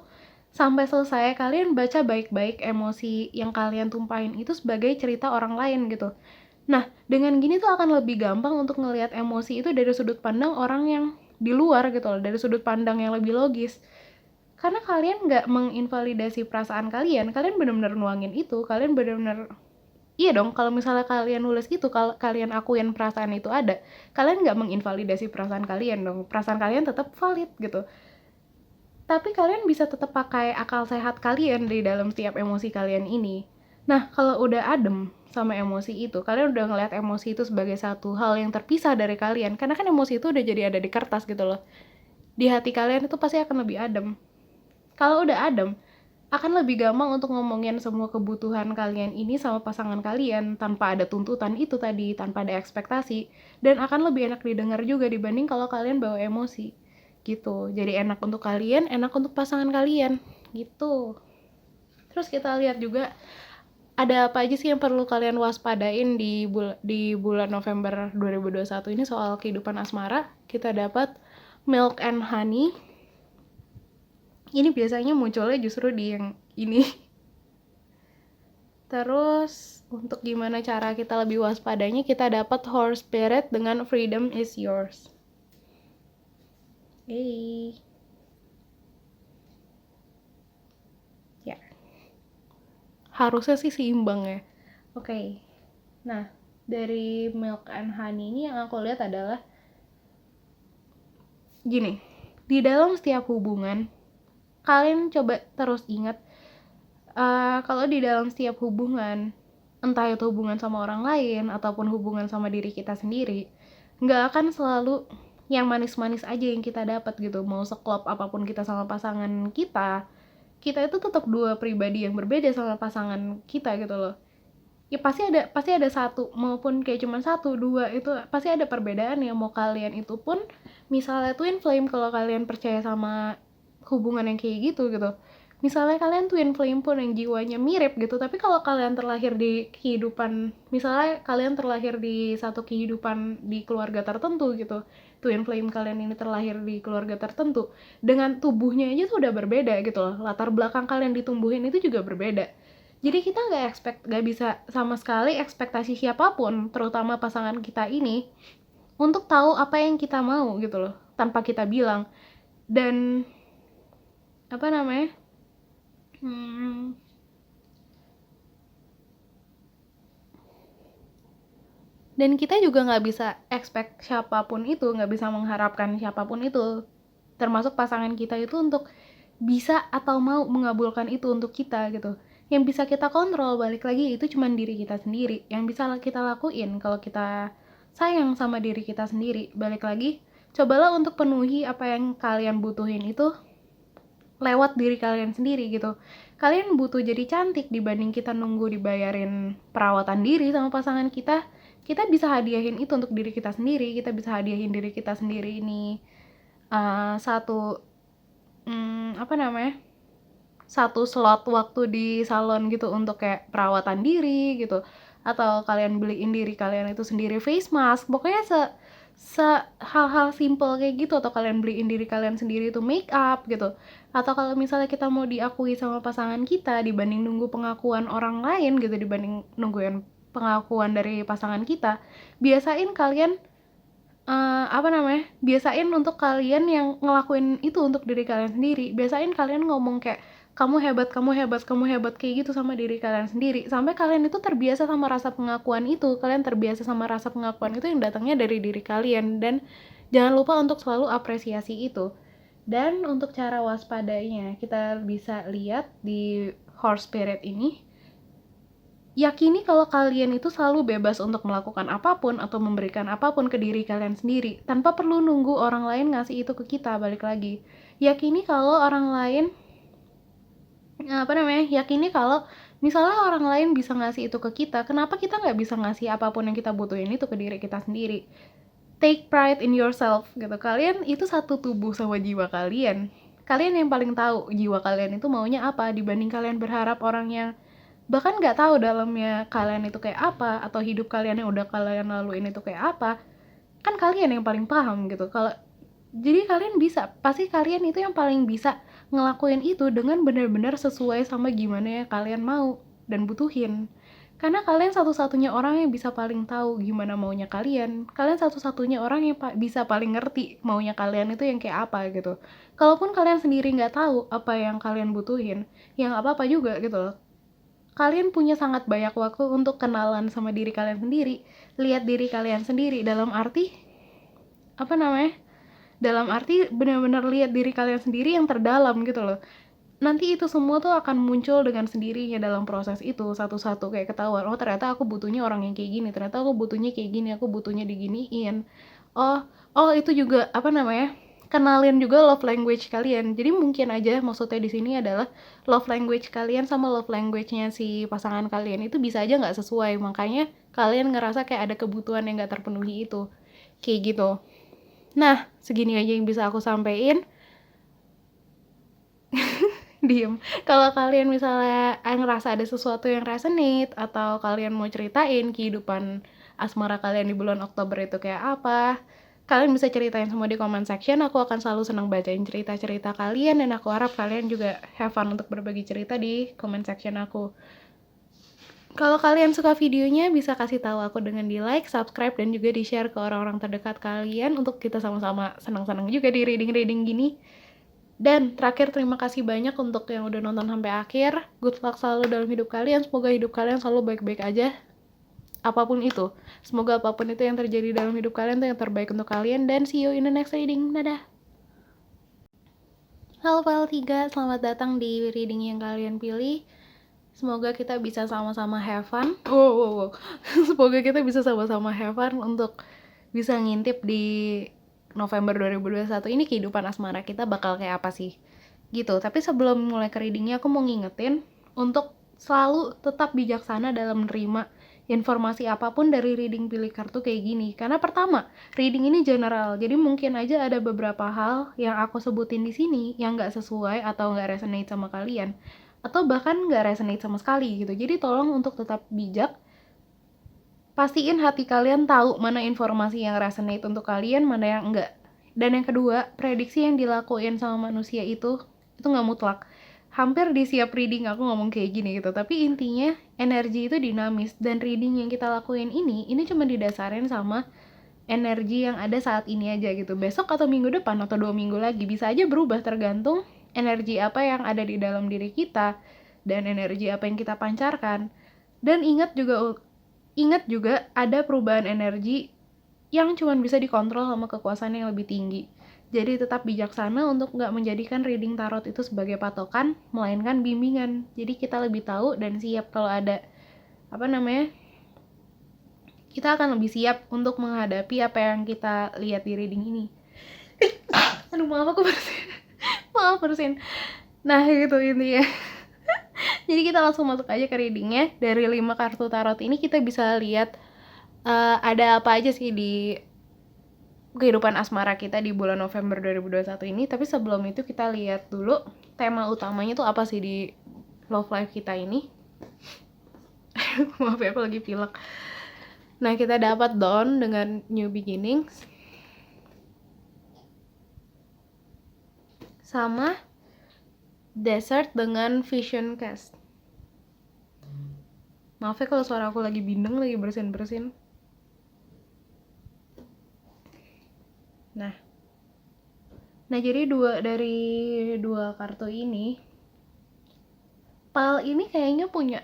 Sampai selesai, kalian baca baik-baik emosi yang kalian tumpahin itu sebagai cerita orang lain gitu. Nah, dengan gini tuh akan lebih gampang untuk ngelihat emosi itu dari sudut pandang orang yang di luar gitu loh, dari sudut pandang yang lebih logis. Karena kalian nggak menginvalidasi perasaan kalian benar-benar nuangin itu, kalian benar-benar, iya dong, kalau misalnya kalian nulis itu, kalau kalian akuin perasaan itu ada, kalian nggak menginvalidasi perasaan kalian dong, perasaan kalian tetap valid gitu. Tapi kalian bisa tetap pakai akal sehat kalian di dalam setiap emosi kalian ini. Nah, kalau udah adem sama emosi itu, kalian udah ngeliat emosi itu sebagai satu hal yang terpisah dari kalian, karena kan emosi itu udah jadi ada di kertas gitu loh. Di hati kalian itu pasti akan lebih adem. Kalau udah adem, akan lebih gampang untuk ngomongin semua kebutuhan kalian ini sama pasangan kalian tanpa ada tuntutan itu tadi, tanpa ada ekspektasi, dan akan lebih enak didengar juga dibanding kalau kalian bawa emosi gitu. Jadi enak untuk kalian, enak untuk pasangan kalian gitu. Terus kita lihat juga ada apa aja sih yang perlu kalian waspadain di bulan November 2021 ini soal kehidupan asmara. Kita dapat Milk and Honey. Ini biasanya munculnya justru di yang ini. Terus untuk gimana cara kita lebih waspadanya, kita dapat Horse Spirit dengan Freedom is Yours. Ya, harusnya sih seimbang ya. Oke. Nah, dari Milk and Honey ini yang aku lihat adalah gini, di dalam setiap hubungan kalian coba terus ingat, kalau di dalam setiap hubungan, entah itu hubungan sama orang lain ataupun hubungan sama diri kita sendiri, nggak akan selalu yang manis-manis aja yang kita dapat gitu. Mau seklop apapun kita sama pasangan kita itu tetap dua pribadi yang berbeda sama pasangan kita gitu loh. Ya pasti ada satu, maupun kayak cuma satu dua, itu pasti ada perbedaan ya. Mau kalian itu pun misalnya twin flame, kalau kalian percaya sama hubungan yang kayak gitu, misalnya kalian twin flame pun yang jiwanya mirip gitu, tapi kalau kalian terlahir di kehidupan, misalnya kalian terlahir di satu kehidupan di keluarga tertentu gitu, twin flame kalian ini terlahir di keluarga tertentu, dengan tubuhnya aja tuh udah berbeda gitu loh, latar belakang kalian ditumbuhin itu juga berbeda. Jadi kita nggak bisa sama sekali ekspektasi siapapun, terutama pasangan kita ini, untuk tahu apa yang kita mau gitu loh, tanpa kita bilang. Dan apa namanya? Dan kita juga nggak bisa expect siapapun itu, nggak bisa mengharapkan siapapun itu, termasuk pasangan kita itu, untuk bisa atau mau mengabulkan itu untuk kita gitu. Yang bisa kita kontrol, balik lagi, itu cuma diri kita sendiri. Yang bisa kita lakuin kalau kita sayang sama diri kita sendiri, balik lagi, cobalah untuk penuhi apa yang kalian butuhin itu lewat diri kalian sendiri gitu. Kalian butuh jadi cantik, dibanding kita nunggu dibayarin perawatan diri sama pasangan kita bisa hadiahin itu untuk diri kita sendiri. Kita bisa hadiahin diri kita sendiri ini satu satu slot waktu di salon gitu, untuk kayak perawatan diri gitu, atau kalian beliin diri kalian itu sendiri face mask, pokoknya hal-hal simple kayak gitu, atau kalian beliin diri kalian sendiri itu make up gitu. Atau kalau misalnya kita mau diakui sama pasangan kita, dibanding nunggu pengakuan orang lain gitu, dibanding nungguin pengakuan dari pasangan kita, biasain kalian biasain untuk kalian yang ngelakuin itu untuk diri kalian sendiri. Biasain kalian ngomong kayak, kamu hebat, kamu hebat, kamu hebat, kayak gitu sama diri kalian sendiri, sampai kalian itu terbiasa sama rasa pengakuan itu. Kalian terbiasa sama rasa pengakuan itu yang datangnya dari diri kalian. Dan jangan lupa untuk selalu apresiasi itu. Dan untuk cara waspadanya, kita bisa lihat di Horse Spirit ini, yakini kalau kalian itu selalu bebas untuk melakukan apapun atau memberikan apapun ke diri kalian sendiri, tanpa perlu nunggu orang lain ngasih itu ke kita. Balik lagi, yakini kalau orang lain, yakini kalau Misalnya orang lain bisa ngasih itu ke kita, kenapa kita nggak bisa ngasih apapun yang kita butuhin itu ke diri kita sendiri? Take pride in yourself gitu. Kalian itu satu tubuh sama jiwa kalian. Kalian yang paling tahu jiwa kalian itu maunya apa, dibanding kalian berharap orang yang bahkan nggak tahu dalamnya kalian itu kayak apa, atau hidup kalian yang udah kalian laluin itu kayak apa. Kan kalian yang paling paham gitu. Jadi kalian bisa, pasti kalian itu yang paling bisa ngelakuin itu dengan benar-benar sesuai sama gimana yang kalian mau dan butuhin. Karena kalian satu-satunya orang yang bisa paling tahu gimana maunya kalian. Kalian satu-satunya orang yang bisa paling ngerti maunya kalian itu yang kayak apa gitu. Kalaupun kalian sendiri nggak tahu apa yang kalian butuhin, ya nggak apa-apa juga gitu loh. Kalian punya sangat banyak waktu untuk kenalan sama diri kalian sendiri, lihat diri kalian sendiri, dalam arti benar-benar lihat diri kalian sendiri yang terdalam gitu loh. Nanti itu semua tuh akan muncul dengan sendirinya dalam proses itu, satu-satu kayak ketahuan, oh ternyata aku butuhnya orang yang kayak gini, ternyata aku butuhnya kayak gini, aku butuhnya diginiin. Oh itu juga kenalin juga love language kalian. Jadi mungkin aja maksudnya di sini adalah love language kalian sama love language-nya si pasangan kalian itu bisa aja nggak sesuai, makanya kalian ngerasa kayak ada kebutuhan yang nggak terpenuhi itu, kayak gitu. Nah, segini aja yang bisa aku sampein. Diem. Kalau kalian misalnya ngerasa ada sesuatu yang resonate, atau kalian mau ceritain kehidupan asmara kalian di bulan Oktober itu kayak apa, kalian bisa ceritain semua di comment section. Aku akan selalu senang bacain cerita-cerita kalian, dan aku harap kalian juga have fun untuk berbagi cerita di comment section aku. Kalau kalian suka videonya, bisa kasih tahu aku dengan di like, subscribe, dan juga di share ke orang-orang terdekat kalian untuk kita sama-sama senang-senang juga di reading-reading gini. Dan terakhir, terima kasih banyak untuk yang udah nonton sampai akhir. Good luck selalu dalam hidup kalian. Semoga hidup kalian selalu baik-baik aja. Apapun itu. Semoga apapun itu yang terjadi dalam hidup kalian itu yang terbaik untuk kalian. Dan see you in the next reading. Dadah. Halo file 3, selamat datang di reading yang kalian pilih. Semoga kita bisa sama-sama have fun. Semoga kita bisa sama-sama have fun untuk bisa ngintip di November 2021 ini kehidupan asmara kita bakal kayak apa sih gitu. Tapi sebelum mulai ke readingnya, aku mau ngingetin untuk selalu tetap bijaksana dalam menerima informasi apapun dari reading pilih kartu kayak gini. Karena pertama, reading ini general, jadi mungkin aja ada beberapa hal yang aku sebutin di sini yang nggak sesuai atau nggak resonate sama kalian, atau bahkan nggak resonate sama sekali gitu. Jadi tolong untuk tetap bijak, pastiin hati kalian tahu mana informasi yang resonate untuk kalian, mana yang enggak. Dan yang kedua, prediksi yang dilakuin sama manusia itu nggak mutlak. Hampir di siap reading aku ngomong kayak gini gitu, tapi intinya energi itu dinamis, dan reading yang kita lakuin ini cuma didasarin sama energi yang ada saat ini aja gitu. Besok atau minggu depan atau 2 minggu lagi bisa aja berubah, tergantung energi apa yang ada di dalam diri kita dan energi apa yang kita pancarkan. Dan ingat juga ada perubahan energi yang cuma bisa dikontrol sama kekuasaan yang lebih tinggi. Jadi tetap bijaksana untuk nggak menjadikan reading tarot itu sebagai patokan, melainkan bimbingan. Jadi kita lebih tahu dan siap kalau ada kita akan lebih siap untuk menghadapi apa yang kita lihat di reading ini. Aduh, maaf aku bersin. Nah gitu intinya. Jadi kita langsung masuk aja ke readingnya. Dari 5 kartu tarot ini kita bisa lihat ada apa aja sih di kehidupan asmara kita di bulan November 2021 ini. Tapi sebelum itu kita lihat dulu tema utamanya tuh apa sih di love life kita ini. Maaf ya, aku lagi pilek. Nah, kita dapat Dawn dengan New Beginnings, sama Desert dengan Vision Cast. Maaf ya kalau suara aku lagi bindeng, lagi bersin-bersin. Nah jadi dari dua kartu ini, pile ini kayaknya punya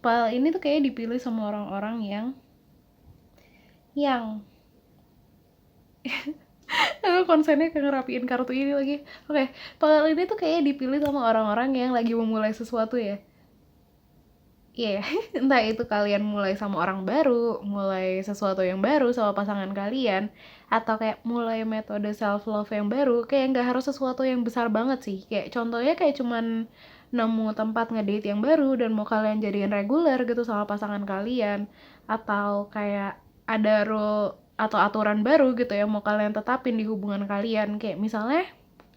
pile ini tuh kayaknya dipilih sama orang-orang yang konsennya kayak ngerapiin kartu ini lagi. Oke, pile ini tuh kayaknya dipilih sama orang-orang yang lagi memulai sesuatu ya. Iya, entah itu kalian mulai sama orang baru, mulai sesuatu yang baru sama pasangan kalian, atau kayak mulai metode self love yang baru. Kayak nggak harus sesuatu yang besar banget sih. Kayak contohnya kayak cuman nemu tempat ngedate yang baru dan mau kalian jadiin reguler gitu sama pasangan kalian, atau kayak ada rule atau aturan baru gitu yang mau kalian tetapin di hubungan kalian. Kayak misalnya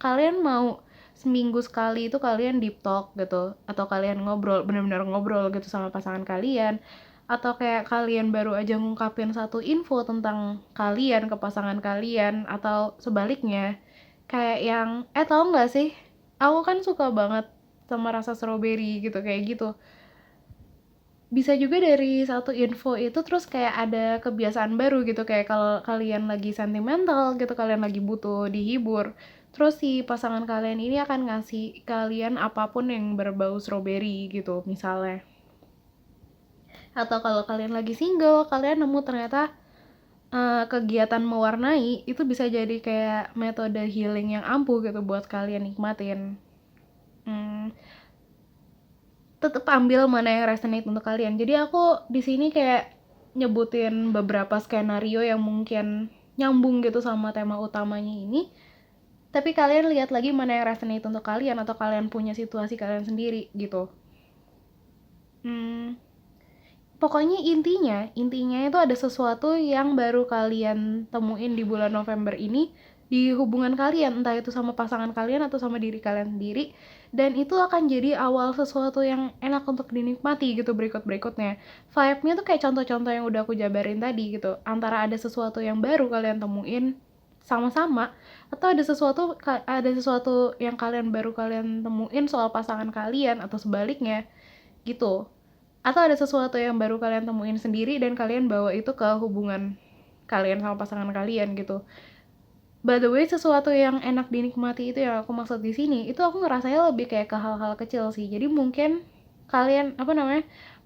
kalian mau seminggu sekali itu kalian deep talk gitu, atau kalian ngobrol, benar-benar ngobrol gitu sama pasangan kalian, atau kayak kalian baru aja ngungkapin satu info tentang kalian ke pasangan kalian, atau sebaliknya. Kayak yang, tau nggak sih, aku kan suka banget sama rasa strawberry gitu, kayak gitu. Bisa juga dari satu info itu terus kayak ada kebiasaan baru gitu, kayak kalau kalian lagi sentimental gitu, kalian lagi butuh dihibur, terus si pasangan kalian ini akan ngasih kalian apapun yang berbau strawberry gitu misalnya. Atau kalau kalian lagi single, kalian nemu ternyata kegiatan mewarnai itu bisa jadi kayak metode healing yang ampuh gitu buat kalian nikmatin. Tetap ambil mana yang resonate untuk kalian. Jadi aku di sini kayak nyebutin beberapa skenario yang mungkin nyambung gitu sama tema utamanya ini. Tapi kalian lihat lagi mana yang resonate untuk kalian, atau kalian punya situasi kalian sendiri gitu. Pokoknya intinya itu ada sesuatu yang baru kalian temuin di bulan November ini di hubungan kalian, entah itu sama pasangan kalian atau sama diri kalian sendiri, dan itu akan jadi awal sesuatu yang enak untuk dinikmati gitu berikut-berikutnya. Vibe-nya tuh kayak contoh-contoh yang udah aku jabarin tadi gitu, antara ada sesuatu yang baru kalian temuin sama-sama, atau ada sesuatu yang kalian temuin soal pasangan kalian atau sebaliknya gitu. Atau ada sesuatu yang baru kalian temuin sendiri dan kalian bawa itu ke hubungan kalian sama pasangan kalian gitu. By the way, sesuatu yang enak dinikmati itu yang aku maksud di sini, itu aku ngerasanya lebih kayak ke hal-hal kecil sih. Jadi mungkin kalian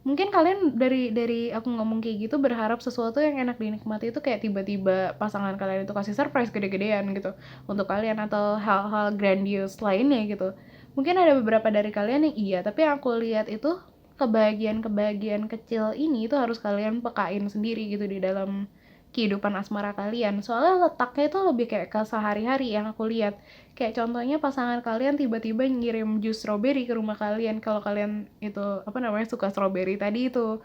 mungkin kalian dari aku ngomong kayak gitu berharap sesuatu yang enak dinikmati itu kayak tiba-tiba pasangan kalian itu kasih surprise gede-gedean gitu untuk kalian, atau hal-hal grandiose lainnya gitu. Mungkin ada beberapa dari kalian yang iya, tapi yang aku lihat itu kebahagiaan-kebahagiaan kecil ini itu harus kalian pekain sendiri gitu di dalam kehidupan asmara kalian. Soalnya letaknya itu lebih kayak ke sehari-hari yang aku lihat. Kayak contohnya pasangan kalian tiba-tiba ngirim jus strawberry ke rumah kalian kalau kalian itu suka strawberry tadi itu.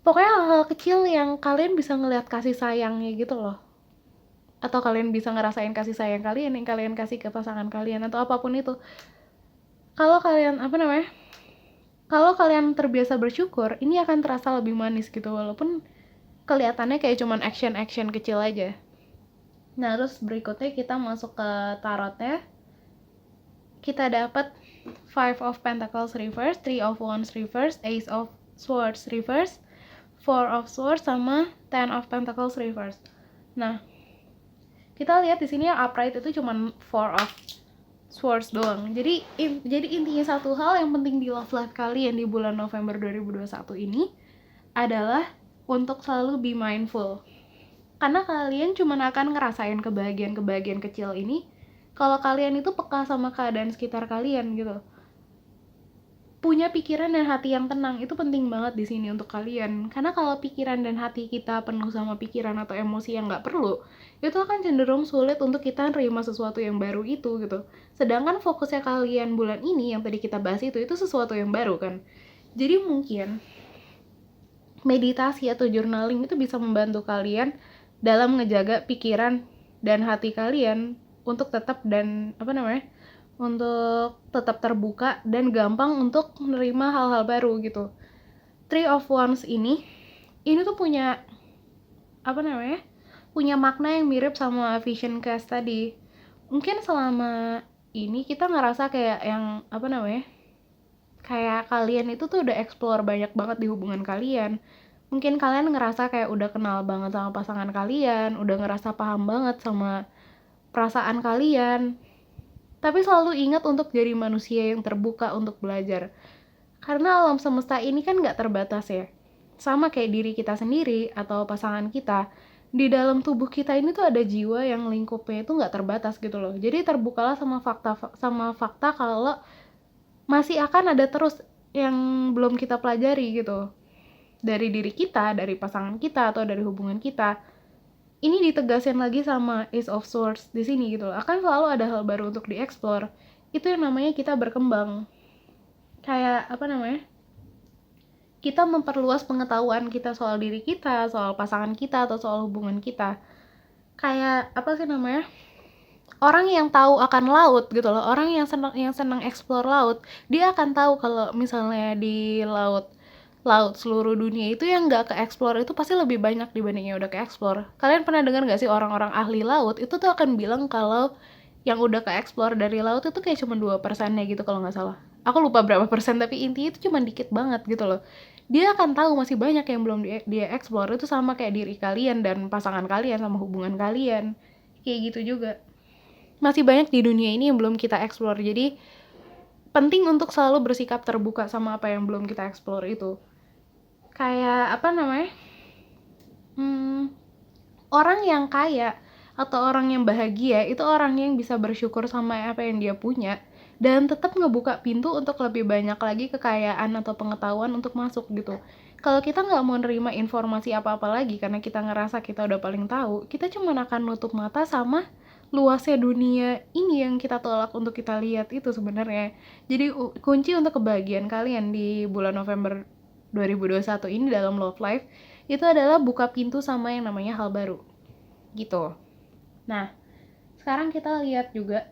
Pokoknya hal-hal kecil yang kalian bisa ngeliat kasih sayangnya gitu loh. Atau kalian bisa ngerasain kasih sayang kalian yang kalian kasih ke pasangan kalian atau apapun itu. Kalau kalian kalau kalian terbiasa bersyukur, ini akan terasa lebih manis gitu, walaupun kelihatannya kayak cuman action kecil aja. Nah, terus berikutnya kita masuk ke tarotnya. Kita dapat Five of Pentacles reverse, Three of Wands reverse, Ace of Swords reverse, Four of Swords sama Ten of Pentacles reverse. Nah, kita lihat di sini yang upright itu cuman Four of Swords doang. Jadi intinya satu hal yang penting di love life kalian di bulan November 2021 ini adalah untuk selalu be mindful. Karena kalian cuma akan ngerasain kebahagiaan kecil ini kalau kalian itu peka sama keadaan sekitar kalian gitu. Punya pikiran dan hati yang tenang itu penting banget di sini untuk kalian. Karena kalau pikiran dan hati kita penuh sama pikiran atau emosi yang nggak perlu, itu akan cenderung sulit untuk kita nerima sesuatu yang baru itu gitu. Sedangkan fokusnya kalian bulan ini yang tadi kita bahas itu sesuatu yang baru kan. Jadi mungkin meditasi atau journaling itu bisa membantu kalian dalam ngejaga pikiran dan hati kalian untuk tetap untuk tetap terbuka dan gampang untuk menerima hal-hal baru gitu. Three of Wands ini tuh punya punya makna yang mirip sama Vision Quest tadi. Mungkin selama ini kita ngerasa kayak yang kayak kalian itu tuh udah explore banyak banget di hubungan kalian. Mungkin kalian ngerasa kayak udah kenal banget sama pasangan kalian, udah ngerasa paham banget sama perasaan kalian. Tapi selalu ingat untuk jadi manusia yang terbuka untuk belajar. Karena alam semesta ini kan gak terbatas ya. Sama kayak diri kita sendiri atau pasangan kita. Di dalam tubuh kita ini tuh ada jiwa yang lingkupnya itu gak terbatas gitu loh. Jadi terbukalah sama fakta kalau masih akan ada terus yang belum kita pelajari gitu. Dari diri kita, dari pasangan kita, atau dari hubungan kita. Ini ditegasin lagi sama Ace of Swords di sini gitu loh. Akan selalu ada hal baru untuk dieksplor. Itu yang namanya kita berkembang. kayak apa namanya, kita memperluas pengetahuan kita soal diri kita, soal pasangan kita, atau soal hubungan kita. Kayak apa sih namanya, orang yang tahu akan laut gitu loh, orang yang senang explore laut, dia akan tahu kalau misalnya di laut seluruh dunia itu yang nggak ke explore itu pasti lebih banyak dibanding yang udah ke explore. Kalian pernah dengar nggak sih orang-orang ahli laut itu tuh akan bilang kalau yang udah ke explore dari laut itu kayak cuma 2%-nya gitu kalau nggak salah. Aku lupa berapa persen, tapi intinya itu cuma dikit banget gitu loh. Dia akan tahu masih banyak yang belum dia explore. Itu sama kayak diri kalian dan pasangan kalian, sama hubungan kalian. Kayak gitu juga. Masih banyak di dunia ini yang belum kita explore. Jadi penting untuk selalu bersikap terbuka sama apa yang belum kita explore itu. Kayak apa namanya? Orang yang kaya atau orang yang bahagia itu orang yang bisa bersyukur sama apa yang dia punya dan tetap ngebuka pintu untuk lebih banyak lagi kekayaan atau pengetahuan untuk masuk gitu. Kalau kita nggak mau nerima informasi apa-apa lagi karena kita ngerasa kita udah paling tahu, kita cuma akan nutup mata sama luasnya dunia ini yang kita tolak untuk kita lihat itu sebenarnya. Jadi kunci untuk kebahagiaan kalian di bulan November 2021 ini dalam love life itu adalah buka pintu sama yang namanya hal baru gitu. Nah, sekarang kita lihat juga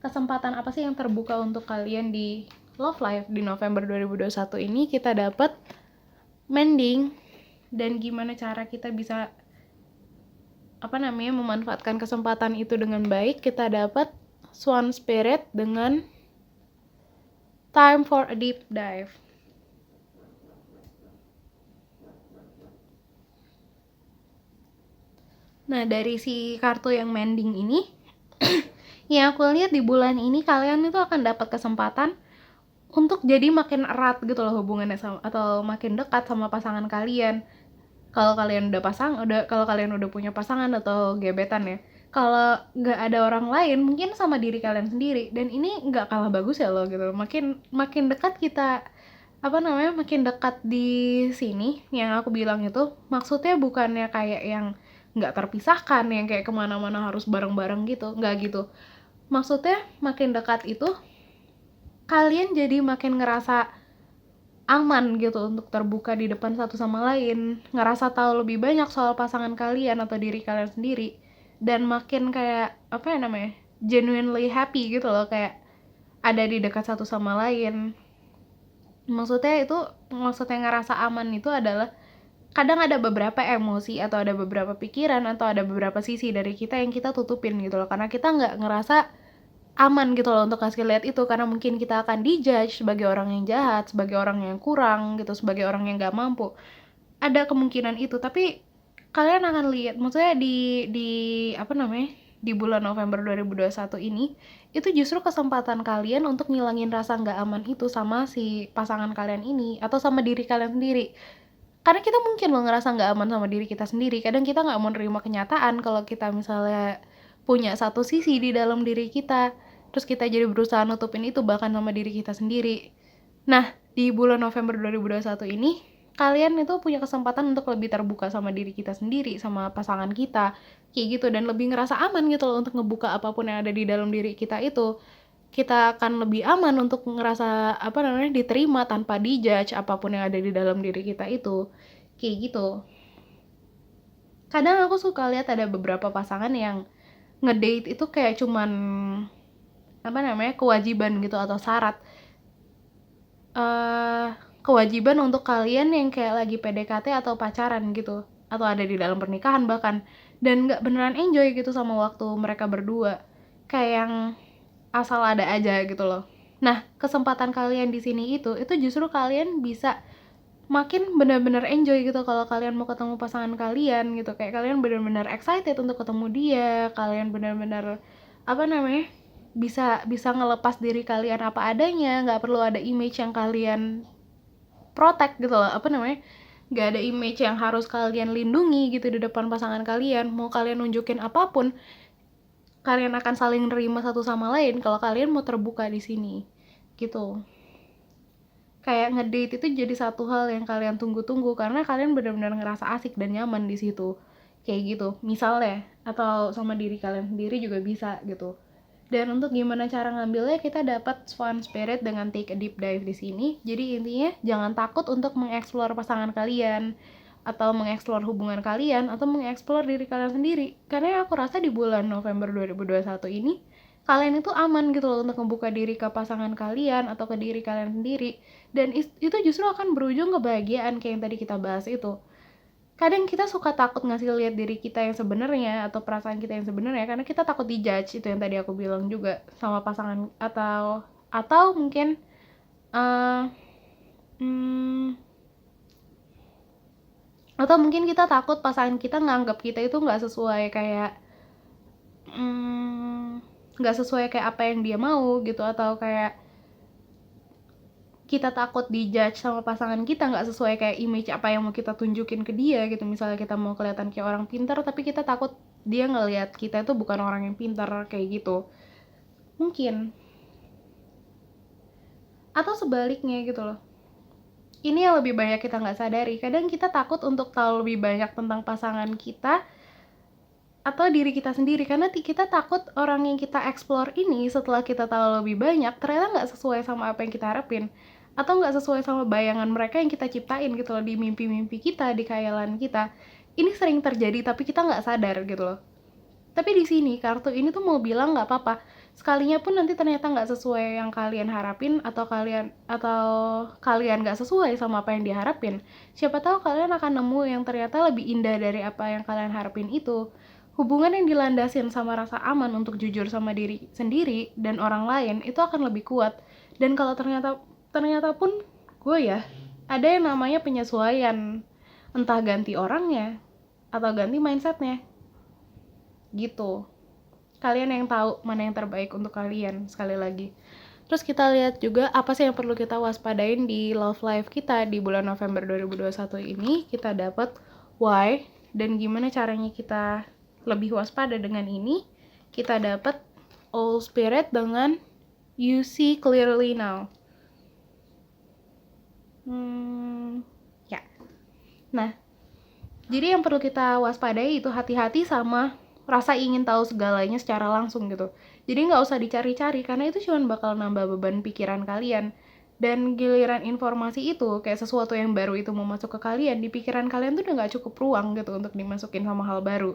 kesempatan apa sih yang terbuka untuk kalian di love life di November 2021 ini. Kita dapat mending dan gimana cara kita bisa memanfaatkan kesempatan itu dengan baik. Kita dapat Swan Spirit dengan Time for a Deep Dive. Nah, dari si kartu yang mending ini yang aku lihat di bulan ini kalian itu akan dapat kesempatan untuk jadi makin erat gitu loh hubungannya sama, atau makin dekat sama pasangan kalian. Kalau kalian udah punya pasangan atau gebetan ya. Kalau nggak ada orang lain, mungkin sama diri kalian sendiri. Dan ini nggak kalah bagus ya loh gitu. Makin dekat kita makin dekat di sini yang aku bilang itu maksudnya bukannya kayak yang nggak terpisahkan yang kayak kemana-mana harus bareng-bareng gitu, nggak gitu. Maksudnya makin dekat itu kalian jadi makin ngerasa aman gitu untuk terbuka di depan satu sama lain, ngerasa tahu lebih banyak soal pasangan kalian atau diri kalian sendiri, dan makin kayak genuinely happy gitu loh, kayak ada di dekat satu sama lain. Maksudnya ngerasa aman itu adalah kadang ada beberapa emosi atau ada beberapa pikiran atau ada beberapa sisi dari kita yang kita tutupin gitu loh, karena kita nggak ngerasa aman gitu loh untuk kasih lihat itu, karena mungkin kita akan dijudge sebagai orang yang jahat, sebagai orang yang kurang gitu, sebagai orang yang nggak mampu. Ada kemungkinan itu, tapi kalian akan lihat maksudnya di bulan November 2021 ini itu justru kesempatan kalian untuk ngilangin rasa nggak aman itu sama si pasangan kalian ini atau sama diri kalian sendiri. Karena kita mungkin loh ngerasa nggak aman sama diri kita sendiri. Kadang kita nggak mau nerima kenyataan kalau kita misalnya punya satu sisi di dalam diri kita, terus kita jadi berusaha nutupin itu bahkan sama diri kita sendiri. Nah, di bulan November 2021 ini, kalian itu punya kesempatan untuk lebih terbuka sama diri kita sendiri, sama pasangan kita, kayak gitu, dan lebih ngerasa aman gitu loh untuk ngebuka apapun yang ada di dalam diri kita itu. Kita akan lebih aman untuk ngerasa diterima tanpa dijudge apapun yang ada di dalam diri kita itu, kayak gitu. Kadang aku suka lihat ada beberapa pasangan yang ngedate itu kayak cuman kewajiban gitu atau syarat, kewajiban untuk kalian yang kayak lagi PDKT atau pacaran gitu, atau ada di dalam pernikahan bahkan, dan nggak beneran enjoy gitu sama waktu mereka berdua, kayak yang asal ada aja gitu loh. Nah, kesempatan kalian di sini itu justru kalian bisa makin benar-benar enjoy gitu kalau kalian mau ketemu pasangan kalian gitu, kayak kalian benar-benar excited untuk ketemu dia, kalian benar-benar bisa ngelepas diri kalian apa adanya, nggak perlu ada image yang kalian protect gitu loh, nggak ada image yang harus kalian lindungi gitu di depan pasangan kalian. Mau kalian nunjukin apapun, kalian akan saling nerima satu sama lain kalau kalian mau terbuka di sini gitu. Kayak ngedate itu jadi satu hal yang kalian tunggu-tunggu karena kalian benar-benar ngerasa asik dan nyaman di situ, kayak gitu misalnya, atau sama diri kalian sendiri juga bisa gitu. Dan untuk gimana cara ngambilnya, kita dapat Swan Spirit dengan take a deep dive di sini. Jadi intinya jangan takut untuk mengeksplor pasangan kalian, atau mengeksplor hubungan kalian, atau mengeksplor diri kalian sendiri. Karena aku rasa di bulan November 2021 ini, kalian itu aman gitu loh untuk membuka diri ke pasangan kalian atau ke diri kalian sendiri. Dan itu justru akan berujung kebahagiaan kayak yang tadi kita bahas itu. Kadang kita suka takut ngasih lihat diri kita yang sebenarnya atau perasaan kita yang sebenarnya karena kita takut dijudge, itu yang tadi aku bilang juga, sama pasangan atau mungkin uh, hmm, atau mungkin kita takut pasangan kita nganggap kita itu nggak sesuai kayak nggak sesuai kayak apa yang dia mau gitu, atau kayak kita takut dijudge sama pasangan kita nggak sesuai kayak image apa yang mau kita tunjukin ke dia gitu. Misalnya kita mau kelihatan kayak orang pintar tapi kita takut dia ngelihat kita itu bukan orang yang pintar kayak gitu mungkin, atau sebaliknya gitu loh. Ini yang lebih banyak kita nggak sadari, kadang kita takut untuk tahu lebih banyak tentang pasangan kita atau diri kita sendiri karena kita takut orang yang kita explore ini setelah kita tahu lebih banyak ternyata nggak sesuai sama apa yang kita harapin, atau nggak sesuai sama bayangan mereka yang kita ciptain gitu loh di mimpi-mimpi kita, di khayalan kita. Ini sering terjadi tapi kita nggak sadar gitu loh. Tapi di sini kartu ini tuh mau bilang nggak apa-apa sekalinya pun nanti ternyata nggak sesuai yang kalian harapin, atau kalian nggak sesuai sama apa yang diharapin. Siapa tahu kalian akan nemu yang ternyata lebih indah dari apa yang kalian harapin itu. Hubungan yang dilandasin sama rasa aman untuk jujur sama diri sendiri dan orang lain itu akan lebih kuat. Dan kalau ternyata pun gue ya ada yang namanya penyesuaian, entah ganti orangnya atau ganti mindsetnya gitu. Kalian yang tahu mana yang terbaik untuk kalian sekali lagi. Terus kita lihat juga apa sih yang perlu kita waspadain di love life kita di bulan November 2021 ini. Kita dapat why dan gimana caranya kita lebih waspada dengan ini. Kita dapat all spirit dengan you see clearly now. Ya. Nah, jadi yang perlu kita waspadai itu hati-hati sama rasa ingin tahu segalanya secara langsung gitu. Jadi nggak usah dicari-cari karena itu cuma bakal nambah beban pikiran kalian. Dan giliran informasi itu kayak sesuatu yang baru itu mau masuk ke kalian, di pikiran kalian tuh udah nggak cukup ruang gitu untuk dimasukin sama hal baru.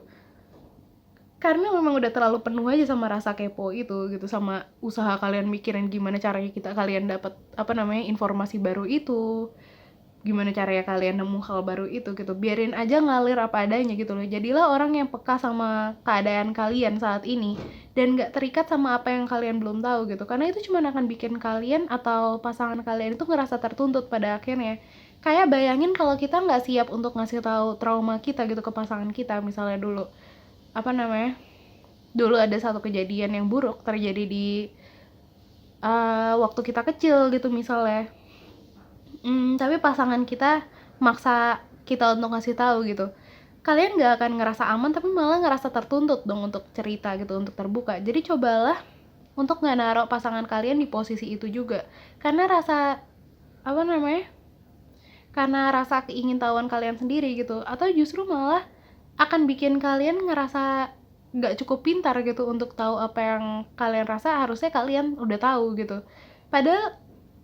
Karena memang udah terlalu penuh aja sama rasa kepo itu gitu, sama usaha kalian mikirin gimana caranya kalian dapat informasi baru itu, gimana caranya kalian nemu hal baru itu gitu. Biarin aja ngalir apa adanya gitu loh. Jadilah orang yang peka sama keadaan kalian saat ini dan gak terikat sama apa yang kalian belum tahu gitu, karena itu cuma akan bikin kalian atau pasangan kalian itu ngerasa tertuntut pada akhirnya. Kayak bayangin kalau kita nggak siap untuk ngasih tahu trauma kita gitu ke pasangan kita. Misalnya dulu ada satu kejadian yang buruk terjadi di waktu kita kecil gitu misalnya. Tapi pasangan kita maksa kita untuk ngasih tahu gitu. Kalian gak akan ngerasa aman, tapi malah ngerasa tertuntut dong untuk cerita gitu, untuk terbuka. Jadi cobalah untuk gak naruh pasangan kalian di posisi itu juga. Karena karena rasa keingintahuan kalian sendiri gitu. Atau justru malah akan bikin kalian ngerasa gak cukup pintar gitu untuk tahu apa yang kalian rasa harusnya kalian udah tahu gitu. Padahal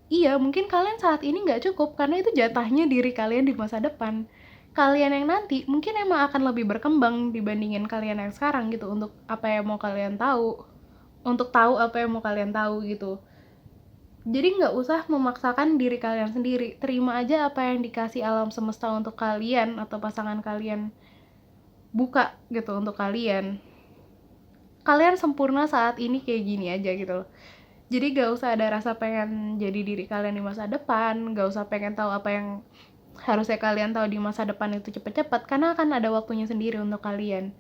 iya, mungkin kalian saat ini nggak cukup karena itu jatahnya diri kalian di masa depan. Kalian yang nanti mungkin emang akan lebih berkembang dibandingin kalian yang sekarang gitu, untuk apa yang mau kalian tahu. Untuk tahu apa yang mau kalian tahu gitu. Jadi nggak usah memaksakan diri kalian sendiri. Terima aja apa yang dikasih alam semesta untuk kalian atau pasangan kalian buka gitu untuk kalian. Kalian sempurna saat ini kayak gini aja gitu loh. Jadi gak usah ada rasa pengen jadi diri kalian di masa depan, gak usah pengen tahu apa yang harusnya kalian tahu di masa depan itu cepet-cepet, karena akan ada waktunya sendiri untuk kalian.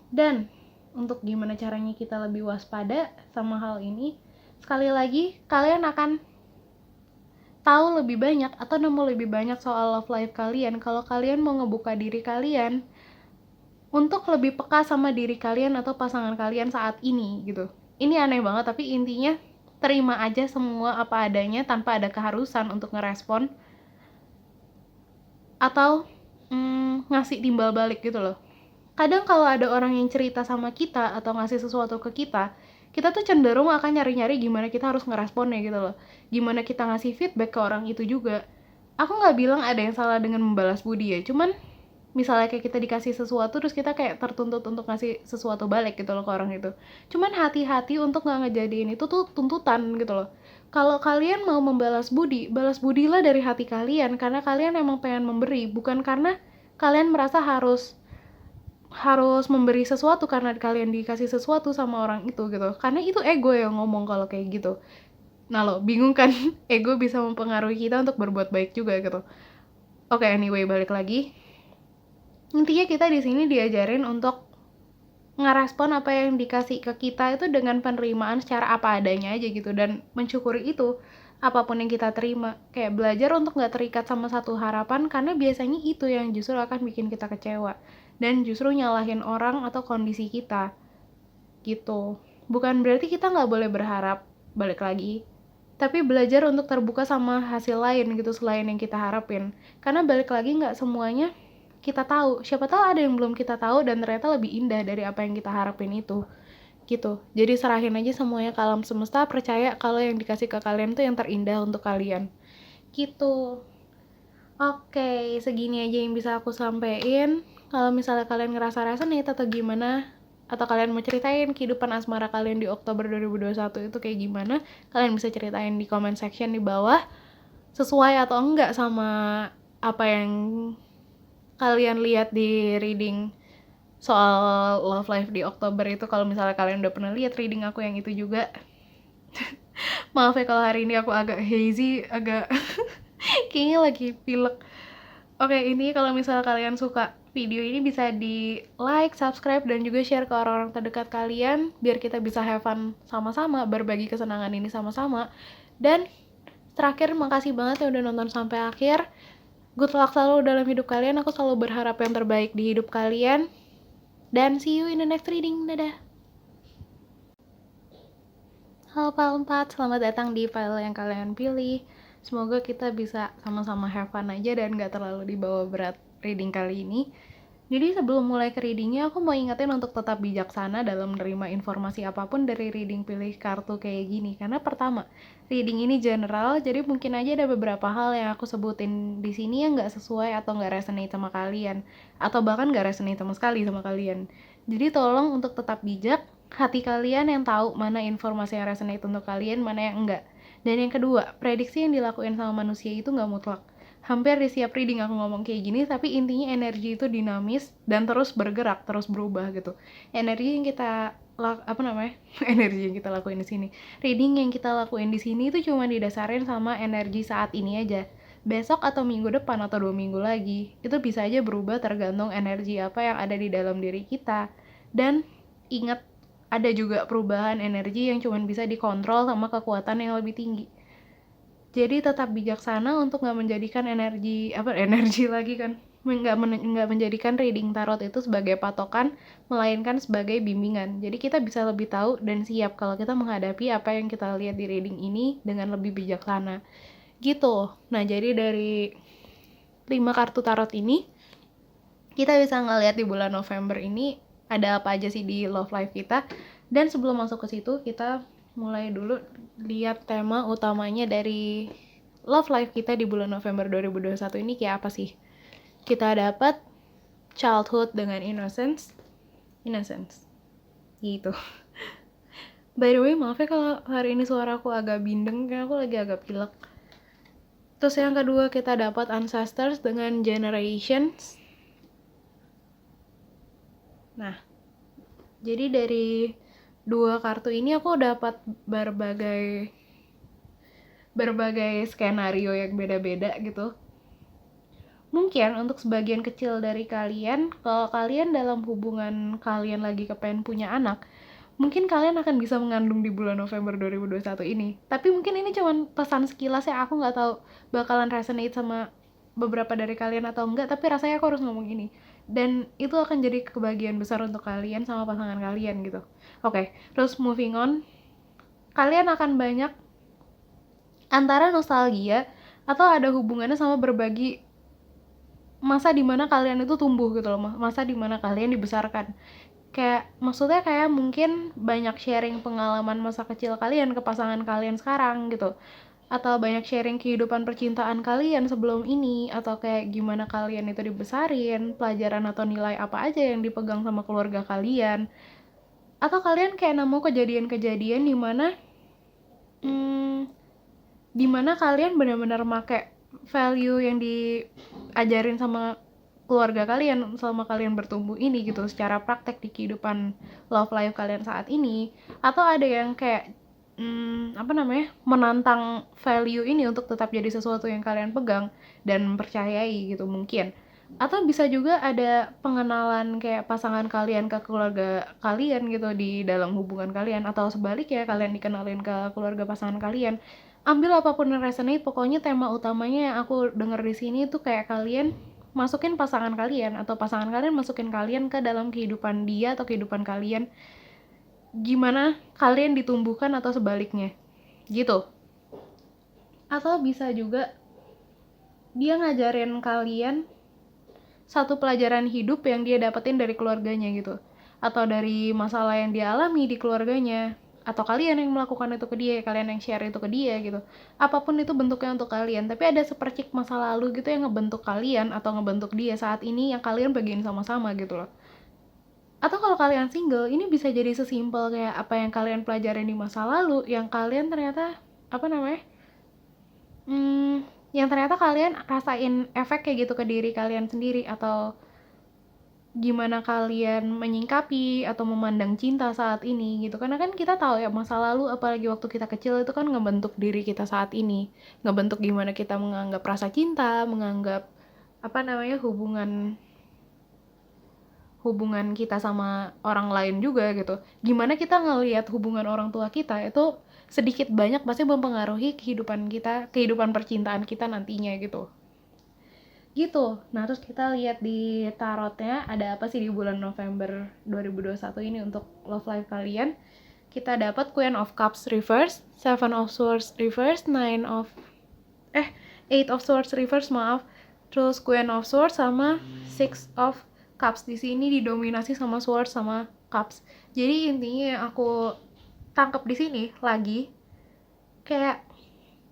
Dan untuk gimana caranya kita lebih waspada sama hal ini, sekali lagi kalian akan tahu lebih banyak atau nemu lebih banyak soal love life kalian kalau kalian mau ngebuka diri kalian untuk lebih peka sama diri kalian atau pasangan kalian saat ini gitu. Ini aneh banget, tapi intinya terima aja semua apa adanya tanpa ada keharusan untuk ngerespon atau ngasih timbal balik gitu loh. Kadang kalau ada orang yang cerita sama kita atau ngasih sesuatu ke kita kita tuh cenderung akan nyari-nyari gimana kita harus ngeresponnya gitu loh, gimana kita ngasih feedback ke orang itu juga. Aku nggak bilang ada yang salah dengan membalas budi ya, cuman misalnya kayak kita dikasih sesuatu terus kita kayak tertuntut untuk ngasih sesuatu balik gitu loh ke orang itu. Cuman hati-hati untuk nggak ngejadiin itu tuh tuntutan gitu loh. Kalau kalian mau membalas budi, balas budilah dari hati kalian karena kalian emang pengen memberi, bukan karena kalian merasa harus memberi sesuatu karena kalian dikasih sesuatu sama orang itu gitu. Karena itu ego yang ngomong kalau kayak gitu. Nah lo bingung kan? Ego bisa mempengaruhi kita untuk berbuat baik juga gitu. Oke, anyway, balik lagi. Intinya kita di sini diajarin untuk ngerespon apa yang dikasih ke kita itu dengan penerimaan secara apa adanya aja gitu, dan mensyukuri itu apapun yang kita terima. Kayak belajar untuk nggak terikat sama satu harapan karena biasanya itu yang justru akan bikin kita kecewa dan justru nyalahin orang atau kondisi kita gitu. Bukan berarti kita nggak boleh berharap, balik lagi, tapi belajar untuk terbuka sama hasil lain gitu selain yang kita harapin. Karena balik lagi nggak semuanya kita tahu, siapa tahu ada yang belum kita tahu dan ternyata lebih indah dari apa yang kita harapin itu gitu. Jadi serahin aja semuanya ke alam semesta, percaya kalau yang dikasih ke kalian tuh yang terindah untuk kalian gitu. Oke, segini aja yang bisa aku sampein. Kalau misalnya kalian ngerasa resonate atau gimana, atau kalian mau ceritain kehidupan asmara kalian di Oktober 2021 itu kayak gimana, kalian bisa ceritain di comment section di bawah, sesuai atau enggak sama apa yang kalian lihat di reading soal love life di Oktober itu. Kalau misalnya kalian udah pernah lihat reading aku yang itu juga. Maaf ya kalau hari ini aku agak hazy, agak kayaknya lagi pilek. Oke, ini kalau misalnya kalian suka video ini bisa di like, subscribe, dan juga share ke orang-orang terdekat kalian biar kita bisa have fun sama-sama, berbagi kesenangan ini sama-sama. Dan terakhir, makasih banget yang udah nonton sampai akhir. Good luck selalu dalam hidup kalian. Aku selalu berharap yang terbaik di hidup kalian. Dan see you in the next reading. Dadah. Halo Pal 4, selamat datang di file yang kalian pilih. Semoga kita bisa sama-sama have fun aja dan gak terlalu dibawa berat reading kali ini. Jadi sebelum mulai ke readingnya, aku mau ingetin untuk tetap bijaksana dalam menerima informasi apapun dari reading pilih kartu kayak gini. Karena pertama, reading ini general, jadi mungkin aja ada beberapa hal yang aku sebutin di sini yang nggak sesuai atau nggak resonate sama kalian, atau bahkan nggak resonate sama sekali sama kalian. Jadi tolong untuk tetap bijak, hati kalian yang tahu mana informasi yang resonate untuk kalian, mana yang enggak. Dan yang kedua, prediksi yang dilakuin sama manusia itu nggak mutlak. Hampir di setiap reading aku ngomong kayak gini, tapi intinya energi itu dinamis dan terus bergerak, terus berubah gitu. Energi yang kita energi yang kita lakuin di sini. Reading yang kita lakuin di sini itu cuma didasarin sama energi saat ini aja. Besok atau minggu depan atau 2 minggu lagi, itu bisa aja berubah tergantung energi apa yang ada di dalam diri kita. Dan ingat, ada juga perubahan energi yang cuma bisa dikontrol sama kekuatan yang lebih tinggi. Jadi tetap bijaksana untuk nggak menjadikan energi lagi kan, nggak menjadikan reading tarot itu sebagai patokan, melainkan sebagai bimbingan. Jadi kita bisa lebih tahu dan siap kalau kita menghadapi apa yang kita lihat di reading ini dengan lebih bijaksana gitu. Nah, jadi dari 5 kartu tarot ini kita bisa ngeliat di bulan November ini ada apa aja sih di love life kita. Dan sebelum masuk ke situ, kita mulai dulu lihat tema utamanya dari love life kita di bulan November 2021 ini kayak apa sih. Kita dapat childhood dengan innocence gitu. By the way, maaf ya kalau hari ini suaraku agak bindeng, karena aku lagi agak pilek. Terus yang kedua kita dapat ancestors dengan generations. Nah, jadi dari 2 kartu ini aku dapat berbagai skenario yang beda-beda gitu. Mungkin untuk sebagian kecil dari kalian, kalau kalian dalam hubungan kalian lagi kepengen punya anak, mungkin kalian akan bisa mengandung di bulan November 2021 ini. Tapi mungkin ini cuma pesan sekilas ya, aku nggak tahu bakalan resonate sama beberapa dari kalian atau enggak, tapi rasanya aku harus ngomong ini. Dan itu akan jadi kebahagiaan besar untuk kalian sama pasangan kalian gitu. Oke, terus moving on. Kalian akan banyak antara nostalgia atau ada hubungannya sama berbagi masa dimana kalian itu tumbuh gitu loh, masa dimana kalian dibesarkan. Kayak maksudnya kayak mungkin banyak sharing pengalaman masa kecil kalian ke pasangan kalian sekarang gitu, atau banyak sharing kehidupan percintaan kalian sebelum ini, atau kayak gimana kalian itu dibesarin, pelajaran atau nilai apa aja yang dipegang sama keluarga kalian, atau kalian kayak nemu kejadian-kejadian hmm, dimana kalian benar-benar make value yang diajarin sama keluarga kalian selama kalian bertumbuh ini gitu secara praktek di kehidupan love life kalian saat ini, atau ada yang kayak menantang value ini untuk tetap jadi sesuatu yang kalian pegang dan percayai gitu mungkin, atau bisa juga ada pengenalan kayak pasangan kalian ke keluarga kalian gitu di dalam hubungan kalian, atau sebaliknya kalian dikenalin ke keluarga pasangan kalian. Ambil apapun yang resonate, pokoknya tema utamanya yang aku denger di sini tuh kayak kalian masukin pasangan kalian atau pasangan kalian masukin kalian ke dalam kehidupan dia atau kehidupan kalian, gimana kalian ditumbuhkan atau sebaliknya gitu. Atau bisa juga dia ngajarin kalian satu pelajaran hidup yang dia dapetin dari keluarganya gitu, atau dari masalah yang dia alami di keluarganya, atau kalian yang melakukan itu ke dia, kalian yang share itu ke dia gitu. Apapun itu bentuknya untuk kalian, tapi ada sepercik masa lalu gitu yang ngebentuk kalian atau ngebentuk dia saat ini yang kalian bagiin sama-sama gitu loh. Atau kalau kalian single, ini bisa jadi sesimpel kayak apa yang kalian pelajarin di masa lalu yang kalian ternyata hmm, yang ternyata kalian rasain efek kayak gitu ke diri kalian sendiri, atau gimana kalian menyingkapi atau memandang cinta saat ini gitu. Karena kan kita tahu ya masa lalu apalagi waktu kita kecil itu kan ngebentuk diri kita saat ini, ngebentuk gimana kita menganggap rasa cinta, menganggap hubungan hubungan kita sama orang lain juga gitu. Gimana kita ngelihat hubungan orang tua kita itu sedikit banyak pasti mempengaruhi kehidupan kita, kehidupan percintaan kita nantinya gitu. Gitu. Nah, terus kita lihat di tarotnya ada apa sih di bulan November 2021 ini untuk love life kalian. Kita dapat Queen of Cups reverse, Seven of Swords reverse, Eight of Swords reverse, maaf. Terus Queen of Swords sama Six of Cups. Di sini didominasi sama Swords sama Cups. Jadi intinya yang aku tangkap di sini lagi kayak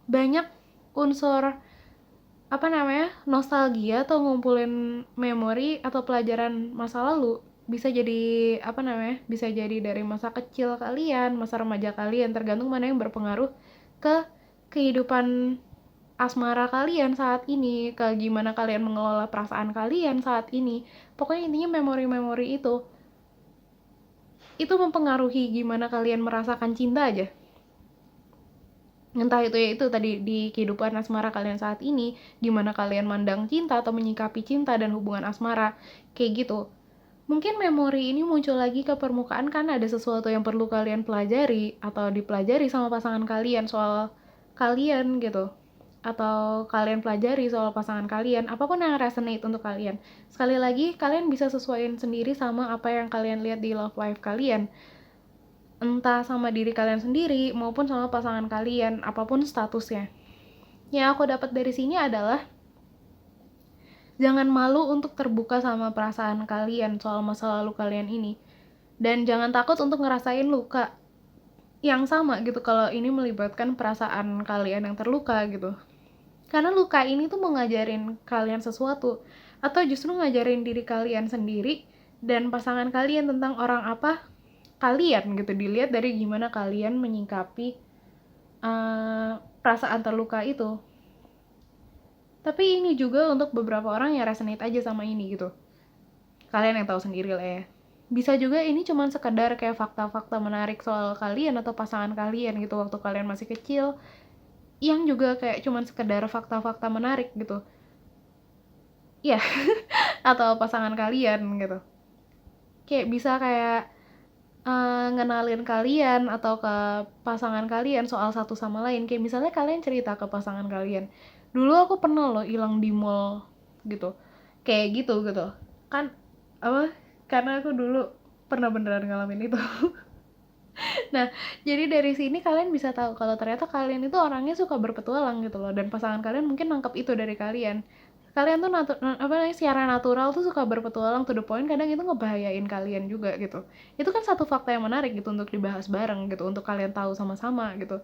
banyak unsur nostalgia atau ngumpulin memori atau pelajaran masa lalu. Bisa jadi bisa jadi dari masa kecil kalian, masa remaja kalian, tergantung mana yang berpengaruh ke kehidupan asmara kalian saat ini, ke gimana kalian mengelola perasaan kalian saat ini. Pokoknya intinya memori-memori itu mempengaruhi gimana kalian merasakan cinta aja. Entah itu ya itu tadi di kehidupan asmara kalian saat ini, gimana kalian mandang cinta atau menyikapi cinta dan hubungan asmara, kayak gitu. Mungkin memori ini muncul lagi ke permukaan karena ada sesuatu yang perlu kalian pelajari atau dipelajari sama pasangan kalian soal kalian gitu. Atau kalian pelajari soal pasangan kalian, apapun yang resonate untuk kalian. Sekali lagi, kalian bisa sesuaiin sendiri sama apa yang kalian lihat di love life kalian. Entah sama diri kalian sendiri maupun sama pasangan kalian, apapun statusnya. Yang aku dapat dari sini adalah jangan malu untuk terbuka sama perasaan kalian soal masa lalu kalian ini, dan jangan takut untuk ngerasain luka yang sama gitu kalau ini melibatkan perasaan kalian yang terluka gitu. Karena luka ini tuh mau ngajarin kalian sesuatu, atau justru ngajarin diri kalian sendiri dan pasangan kalian tentang orang apa kalian gitu, dilihat dari gimana kalian menyingkapi perasaan terluka itu. Tapi ini juga untuk beberapa orang yang resonate aja sama ini gitu, kalian yang tahu sendiri lah ya. Bisa juga ini cuman sekedar kayak fakta-fakta menarik soal kalian atau pasangan kalian gitu waktu kalian masih kecil, yang juga kayak cuman sekedar fakta-fakta menarik gitu ya. Atau pasangan kalian gitu, kayak bisa kayak ngenalin kalian atau ke pasangan kalian soal satu sama lain. Kayak misalnya kalian cerita ke pasangan kalian, dulu aku pernah loh hilang di mall gitu, kayak gitu kan karena aku dulu pernah beneran ngalamin itu. Nah, jadi dari sini kalian bisa tahu kalau ternyata kalian itu orangnya suka berpetualang gitu loh, dan pasangan kalian mungkin nangkep itu dari kalian. Kalian tuh secara natural tuh suka berpetualang, to the point kadang itu ngebahayain kalian juga gitu. Itu kan satu fakta yang menarik gitu untuk dibahas bareng gitu, untuk kalian tahu sama-sama gitu.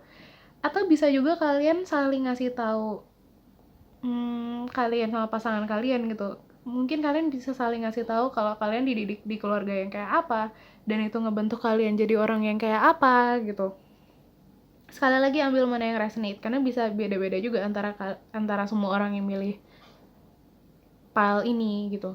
Atau bisa juga kalian saling ngasih tahu kalian sama pasangan kalian gitu. Mungkin kalian bisa saling ngasih tahu kalau kalian dididik di keluarga yang kayak apa, dan itu ngebentuk kalian jadi orang yang kayak apa gitu. Sekali lagi ambil mana yang resonate, karena bisa beda-beda juga antara semua orang yang milih file ini gitu.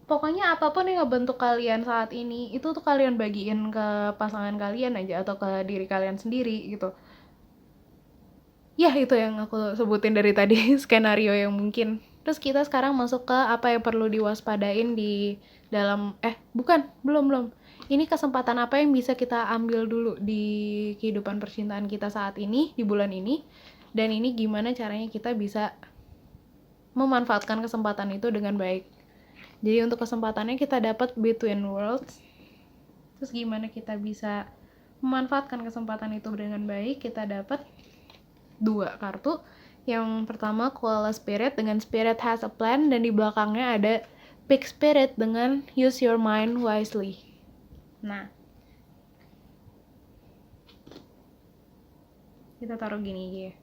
Pokoknya apapun yang ngebentuk kalian saat ini, itu tuh kalian bagiin ke pasangan kalian aja atau ke diri kalian sendiri gitu. Ya itu yang aku sebutin dari tadi, skenario yang mungkin. Terus kita sekarang masuk ke apa yang perlu diwaspadain di dalam, belum. Ini kesempatan apa yang bisa kita ambil dulu di kehidupan percintaan kita saat ini, di bulan ini. Dan ini gimana caranya kita bisa memanfaatkan kesempatan itu dengan baik. Jadi untuk kesempatannya kita dapat between worlds. Terus gimana kita bisa memanfaatkan kesempatan itu dengan baik, kita dapat 2 kartu. Yang pertama Koala Spirit dengan Spirit has a plan, dan di belakangnya ada Big Spirit dengan Use your mind wisely. Nah, kita taruh gini aja ya.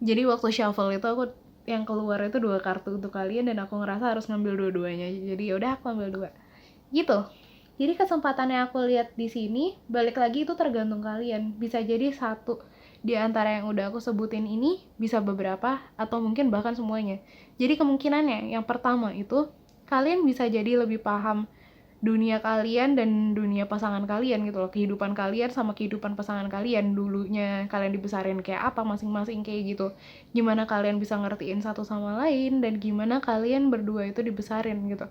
Jadi waktu shuffle itu aku yang keluar itu 2 kartu untuk kalian, dan aku ngerasa harus ngambil dua-duanya. Jadi yaudah aku ambil 2. Gitu. Jadi kesempatan yang aku lihat di sini, balik lagi itu tergantung kalian. Bisa jadi satu di antara yang udah aku sebutin ini, bisa beberapa, atau mungkin bahkan semuanya. Jadi kemungkinannya, yang pertama itu, kalian bisa jadi lebih paham dunia kalian dan dunia pasangan kalian gitu loh. Kehidupan kalian sama kehidupan pasangan kalian. Dulunya kalian dibesarin kayak apa masing-masing kayak gitu. Gimana kalian bisa ngertiin satu sama lain, dan gimana kalian berdua itu dibesarin gitu.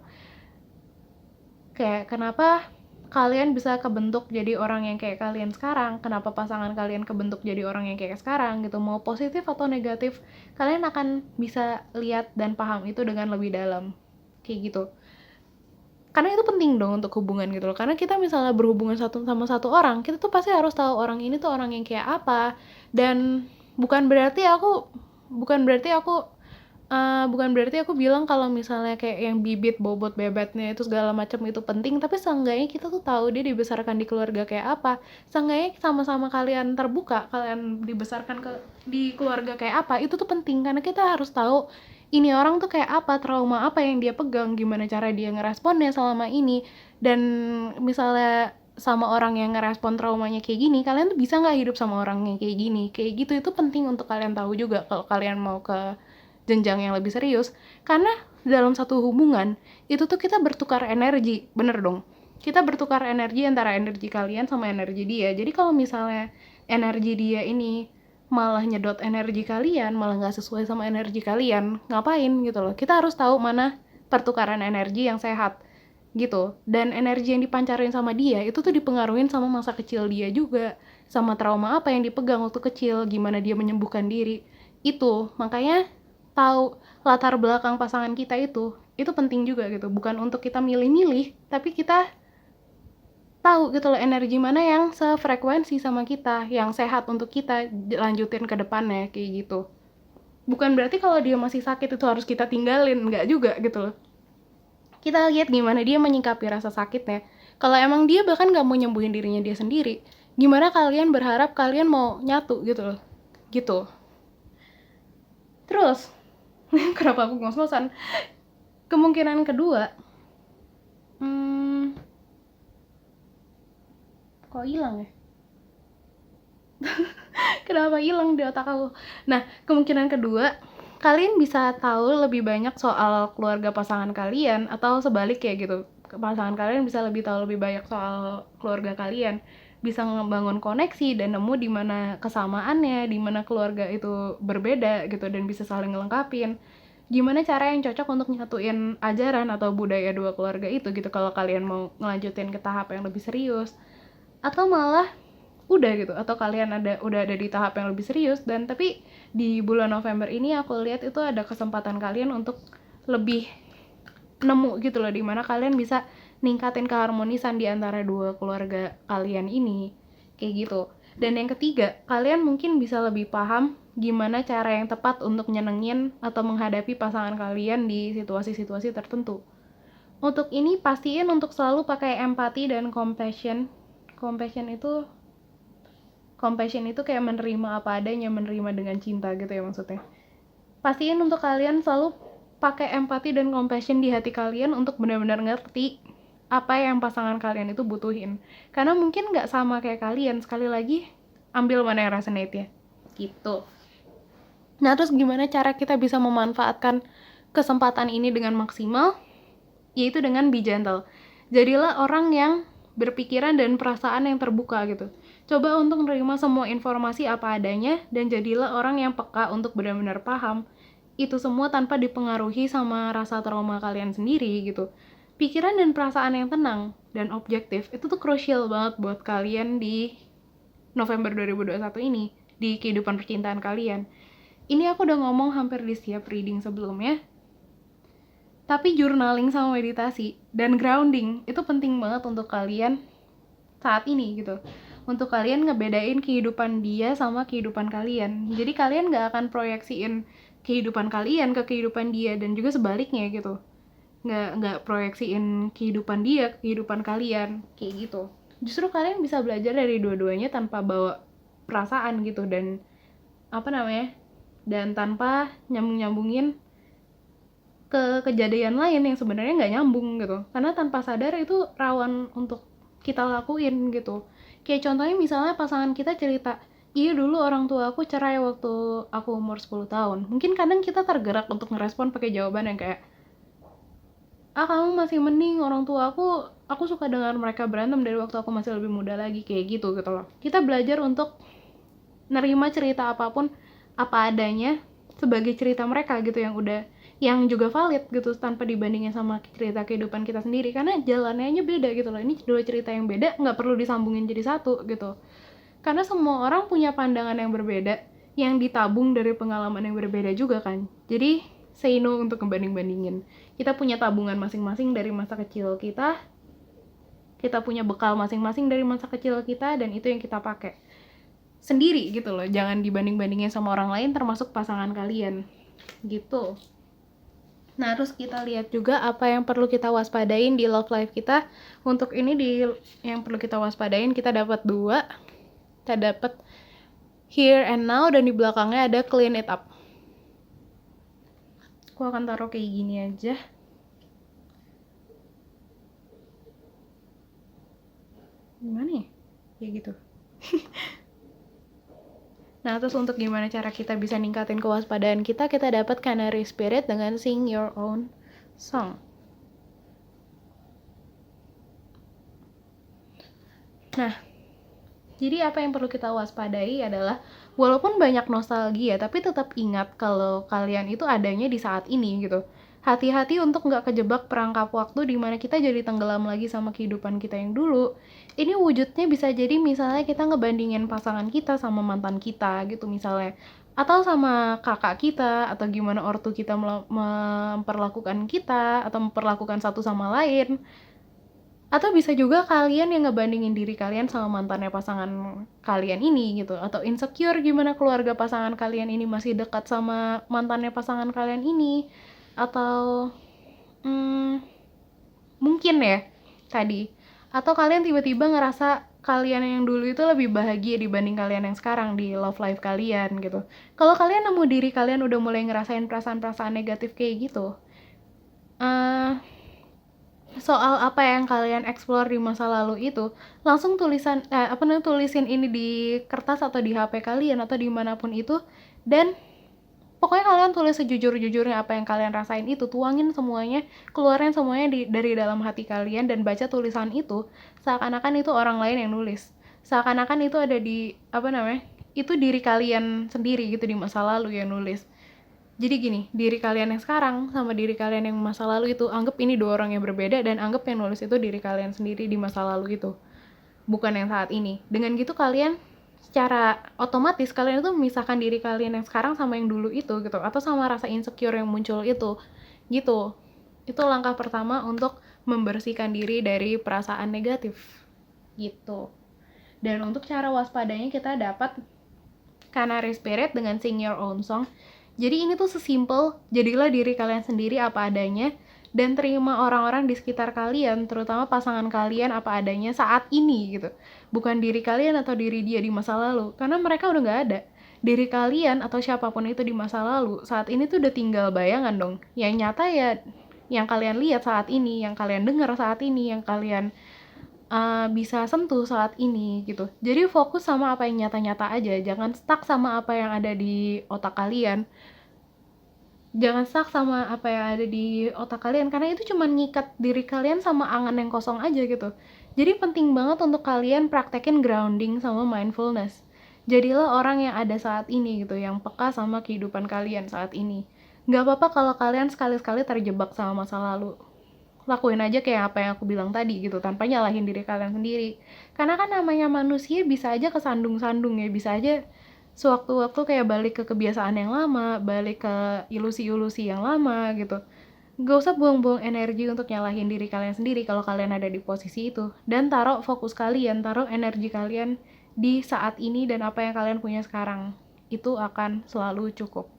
Kayak kenapa kalian bisa kebentuk jadi orang yang kayak kalian sekarang, kenapa pasangan kalian kebentuk jadi orang yang kayak sekarang gitu. Mau positif atau negatif, kalian akan bisa lihat dan paham itu dengan lebih dalam kayak gitu. Karena itu penting dong untuk hubungan gitu loh. Karena kita misalnya berhubungan sama satu orang, kita tuh pasti harus tahu orang ini tuh orang yang kayak apa. Dan bukan berarti aku bukan berarti aku bukan berarti aku bilang kalau misalnya kayak yang bibit bobot bebetnya itu segala macam itu penting, tapi seenggaknya kita tuh tahu dia dibesarkan di keluarga kayak apa. Seenggaknya sama-sama kalian terbuka, kalian dibesarkan di keluarga kayak apa, itu tuh penting, karena kita harus tahu ini orang tuh kayak apa, trauma apa yang dia pegang, gimana cara dia ngeresponnya selama ini. Dan misalnya sama orang yang ngerespon traumanya kayak gini, kalian tuh bisa nggak hidup sama orang yang kayak gini, kayak gitu. Itu penting untuk kalian tahu juga kalau kalian mau ke jenjang yang lebih serius. Karena dalam satu hubungan itu tuh kita bertukar energi, bener dong, kita bertukar energi antara energi kalian sama energi dia. Jadi kalau misalnya energi dia ini malah nyedot energi kalian, malah nggak sesuai sama energi kalian, ngapain gitu loh. Kita harus tahu mana pertukaran energi yang sehat gitu. Dan energi yang dipancarin sama dia itu tuh dipengaruhin sama masa kecil dia juga, sama trauma apa yang dipegang waktu kecil, gimana dia menyembuhkan diri. Itu makanya tahu latar belakang pasangan kita itu penting juga gitu. Bukan untuk kita milih-milih, tapi kita tahu gitu loh energi mana yang sefrekuensi sama kita, yang sehat untuk kita lanjutin ke depannya kayak gitu. Bukan berarti kalau dia masih sakit itu harus kita tinggalin, enggak juga gitu loh. Kita lihat gimana dia menyikapi rasa sakitnya. Kalau emang dia bahkan gak mau nyembuhin dirinya dia sendiri, gimana kalian berharap kalian mau nyatu gitu loh. Gitu. Terus kenapa aku ngos-ngosan? Kemungkinan kedua, kok hilang ya? Kenapa hilang di otak aku? Nah, kemungkinan kedua, kalian bisa tahu lebih banyak soal keluarga pasangan kalian, atau sebalik kayak gitu. Pasangan kalian bisa lebih tahu lebih banyak soal keluarga kalian, bisa ngebangun koneksi dan nemu di mana kesamaannya, di mana keluarga itu berbeda gitu, dan bisa saling ngelengkapin. Gimana cara yang cocok untuk nyatuin ajaran atau budaya dua keluarga itu gitu, kalau kalian mau ngelanjutin ke tahap yang lebih serius. Atau malah udah gitu, atau kalian udah ada di tahap yang lebih serius, dan tapi di bulan November ini aku lihat itu ada kesempatan kalian untuk lebih nemu gitu loh, dimana kalian bisa ningkatin keharmonisan di antara dua keluarga kalian ini kayak gitu. Dan yang ketiga, kalian mungkin bisa lebih paham gimana cara yang tepat untuk nyenengin atau menghadapi pasangan kalian di situasi-situasi tertentu. Untuk ini, pastiin untuk selalu pakai empati dan compassion. Compassion itu kayak menerima apa adanya, menerima dengan cinta gitu ya maksudnya. Pastiin untuk kalian selalu pakai empati dan compassion di hati kalian untuk benar-benar ngerti apa yang pasangan kalian itu butuhin. Karena mungkin nggak sama kayak kalian. Sekali lagi, ambil mana yang resonate ya. Gitu. Nah, terus gimana cara kita bisa memanfaatkan kesempatan ini dengan maksimal? Yaitu dengan be gentle. Jadilah orang yang berpikiran dan perasaan yang terbuka gitu. Coba untuk menerima semua informasi apa adanya dan jadilah orang yang peka untuk benar-benar paham itu semua tanpa dipengaruhi sama rasa trauma kalian sendiri gitu. Pikiran dan perasaan yang tenang dan objektif itu tuh krusial banget buat kalian di November 2021 ini, di kehidupan percintaan kalian. Ini aku udah ngomong hampir di setiap reading sebelumnya, tapi journaling sama meditasi dan grounding itu penting banget untuk kalian saat ini gitu. Untuk kalian ngebedain kehidupan dia sama kehidupan kalian. Jadi kalian gak akan proyeksiin kehidupan kalian ke kehidupan dia, dan juga sebaliknya gitu. Nggak proyeksiin kehidupan dia ke kehidupan kalian, kayak gitu. Justru kalian bisa belajar dari dua-duanya tanpa bawa perasaan gitu, dan dan tanpa nyambungin ke kejadian lain yang sebenarnya nggak nyambung gitu, karena tanpa sadar itu rawan untuk kita lakuin gitu. Kayak contohnya misalnya pasangan kita cerita, iya dulu orang tua aku cerai waktu aku umur 10 tahun. Mungkin kadang kita tergerak untuk ngerespon pakai jawaban yang kayak, kamu masih mending, orang tua aku suka dengar mereka berantem dari waktu aku masih lebih muda lagi, kayak gitu loh. Kita belajar untuk nerima cerita apapun apa adanya sebagai cerita mereka gitu, yang juga valid gitu, tanpa dibandingin sama cerita kehidupan kita sendiri, karena jalannya aja beda gitu loh. Ini dua cerita yang beda, nggak perlu disambungin jadi satu gitu, karena semua orang punya pandangan yang berbeda yang ditabung dari pengalaman yang berbeda juga kan. Jadi say no untuk ngebanding-bandingin. Kita punya tabungan masing-masing dari masa kecil kita punya bekal masing-masing dari masa kecil kita, dan itu yang kita pakai sendiri gitu loh. Jangan dibanding-bandingin sama orang lain, termasuk pasangan kalian gitu. Nah, terus kita lihat juga apa yang perlu kita waspadain di love life kita. Untuk ini yang perlu kita waspadain, kita dapat 2. Kita dapat here and now, dan di belakangnya ada clean it up. Aku akan taruh kayak gini aja. Gimana ya? Ya gitu. Nah, terus untuk gimana cara kita bisa ningkatin kewaspadaan kita dapat Canary Spirit dengan Sing Your Own Song. Nah, jadi apa yang perlu kita waspadai adalah, walaupun banyak nostalgia, tapi tetap ingat kalau kalian itu adanya di saat ini gitu. Hati-hati untuk nggak kejebak perangkap waktu di mana kita jadi tenggelam lagi sama kehidupan kita yang dulu. Ini wujudnya bisa jadi misalnya kita ngebandingin pasangan kita sama mantan kita gitu misalnya, atau sama kakak kita, atau gimana ortu kita memperlakukan kita atau memperlakukan satu sama lain. Atau bisa juga kalian yang ngebandingin diri kalian sama mantannya pasangan kalian ini gitu, atau insecure gimana keluarga pasangan kalian ini masih dekat sama mantannya pasangan kalian ini, atau mungkin ya tadi, atau kalian tiba-tiba ngerasa kalian yang dulu itu lebih bahagia dibanding kalian yang sekarang di love life kalian gitu. Kalau kalian nemu diri kalian udah mulai ngerasain perasaan-perasaan negatif kayak gitu, soal apa yang kalian explore di masa lalu itu, langsung tulisin ini di kertas atau di HP kalian atau dimanapun itu, dan pokoknya kalian tulis sejujur-jujurnya apa yang kalian rasain itu, tuangin semuanya, keluarin semuanya dari dalam hati kalian, dan baca tulisan itu seakan-akan itu orang lain yang nulis, seakan-akan itu ada di itu diri kalian sendiri gitu di masa lalu yang nulis. Jadi gini, diri kalian yang sekarang sama diri kalian yang masa lalu itu, anggap ini 2 orang yang berbeda, dan anggap yang nulis itu diri kalian sendiri di masa lalu itu, bukan yang saat ini. Dengan gitu kalian secara otomatis kalian itu memisahkan diri kalian yang sekarang sama yang dulu itu gitu, atau sama rasa insecure yang muncul itu gitu. Itu langkah pertama untuk membersihkan diri dari perasaan negatif gitu. Dan untuk cara waspadanya kita dapat Canary Spirit dengan Sing Your Own Song. Jadi ini tuh sesimpel, jadilah diri kalian sendiri apa adanya, dan terima orang-orang di sekitar kalian, terutama pasangan kalian apa adanya saat ini gitu. Bukan diri kalian atau diri dia di masa lalu, karena mereka udah gak ada. Diri kalian atau siapapun itu di masa lalu, saat ini tuh udah tinggal bayangan dong. Yang nyata ya yang kalian lihat saat ini, yang kalian dengar saat ini, yang kalian bisa sentuh saat ini gitu. Jadi fokus sama apa yang nyata-nyata aja, jangan stuck sama apa yang ada di otak kalian. Jangan stuck sama apa yang ada di otak kalian, karena itu cuma ngikat diri kalian sama angan yang kosong aja gitu. Jadi penting banget untuk kalian praktekin grounding sama mindfulness. Jadilah orang yang ada saat ini gitu, yang peka sama kehidupan kalian saat ini. Gak apa-apa kalau kalian sekali-sekali terjebak sama masa lalu. Lakuin aja kayak apa yang aku bilang tadi gitu, tanpa nyalahin diri kalian sendiri. Karena kan namanya manusia bisa aja kesandung-sandung ya, bisa aja sewaktu-waktu kayak balik ke kebiasaan yang lama, balik ke ilusi-ilusi yang lama gitu. Gak usah buang-buang energi untuk nyalahin diri kalian sendiri kalau kalian ada di posisi itu. Dan taruh fokus kalian, taruh energi kalian di saat ini dan apa yang kalian punya sekarang. Itu akan selalu cukup.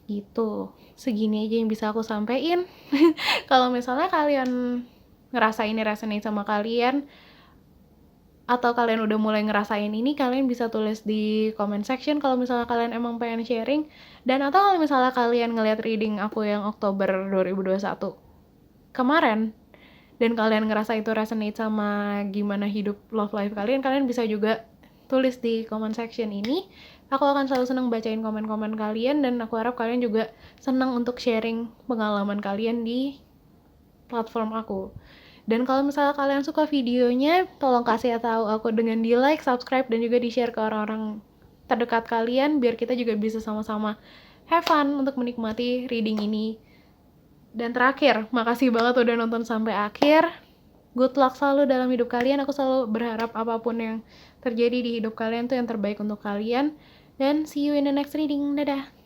Gitu. Segini aja yang bisa aku sampaikan. Kalau misalnya kalian ngerasa ini resonate sama kalian, atau kalian udah mulai ngerasain ini, kalian bisa tulis di comment section kalau misalnya kalian emang pengen sharing. Dan atau kalau misalnya kalian ngeliat reading aku yang Oktober 2021 kemarin, dan kalian ngerasa itu resonate sama gimana hidup love life kalian, kalian bisa juga tulis di comment section ini. Aku akan selalu senang bacain komen-komen kalian, dan aku harap kalian juga senang untuk sharing pengalaman kalian di platform aku. Dan kalau misalnya kalian suka videonya, tolong kasih tahu aku dengan di like, subscribe, dan juga di share ke orang-orang terdekat kalian, biar kita juga bisa sama-sama have fun untuk menikmati reading ini. Dan terakhir, makasih banget udah nonton sampai akhir. Good luck selalu dalam hidup kalian. Aku selalu berharap apapun yang terjadi di hidup kalian tuh yang terbaik untuk kalian. Dan see you in the next reading. Dadah!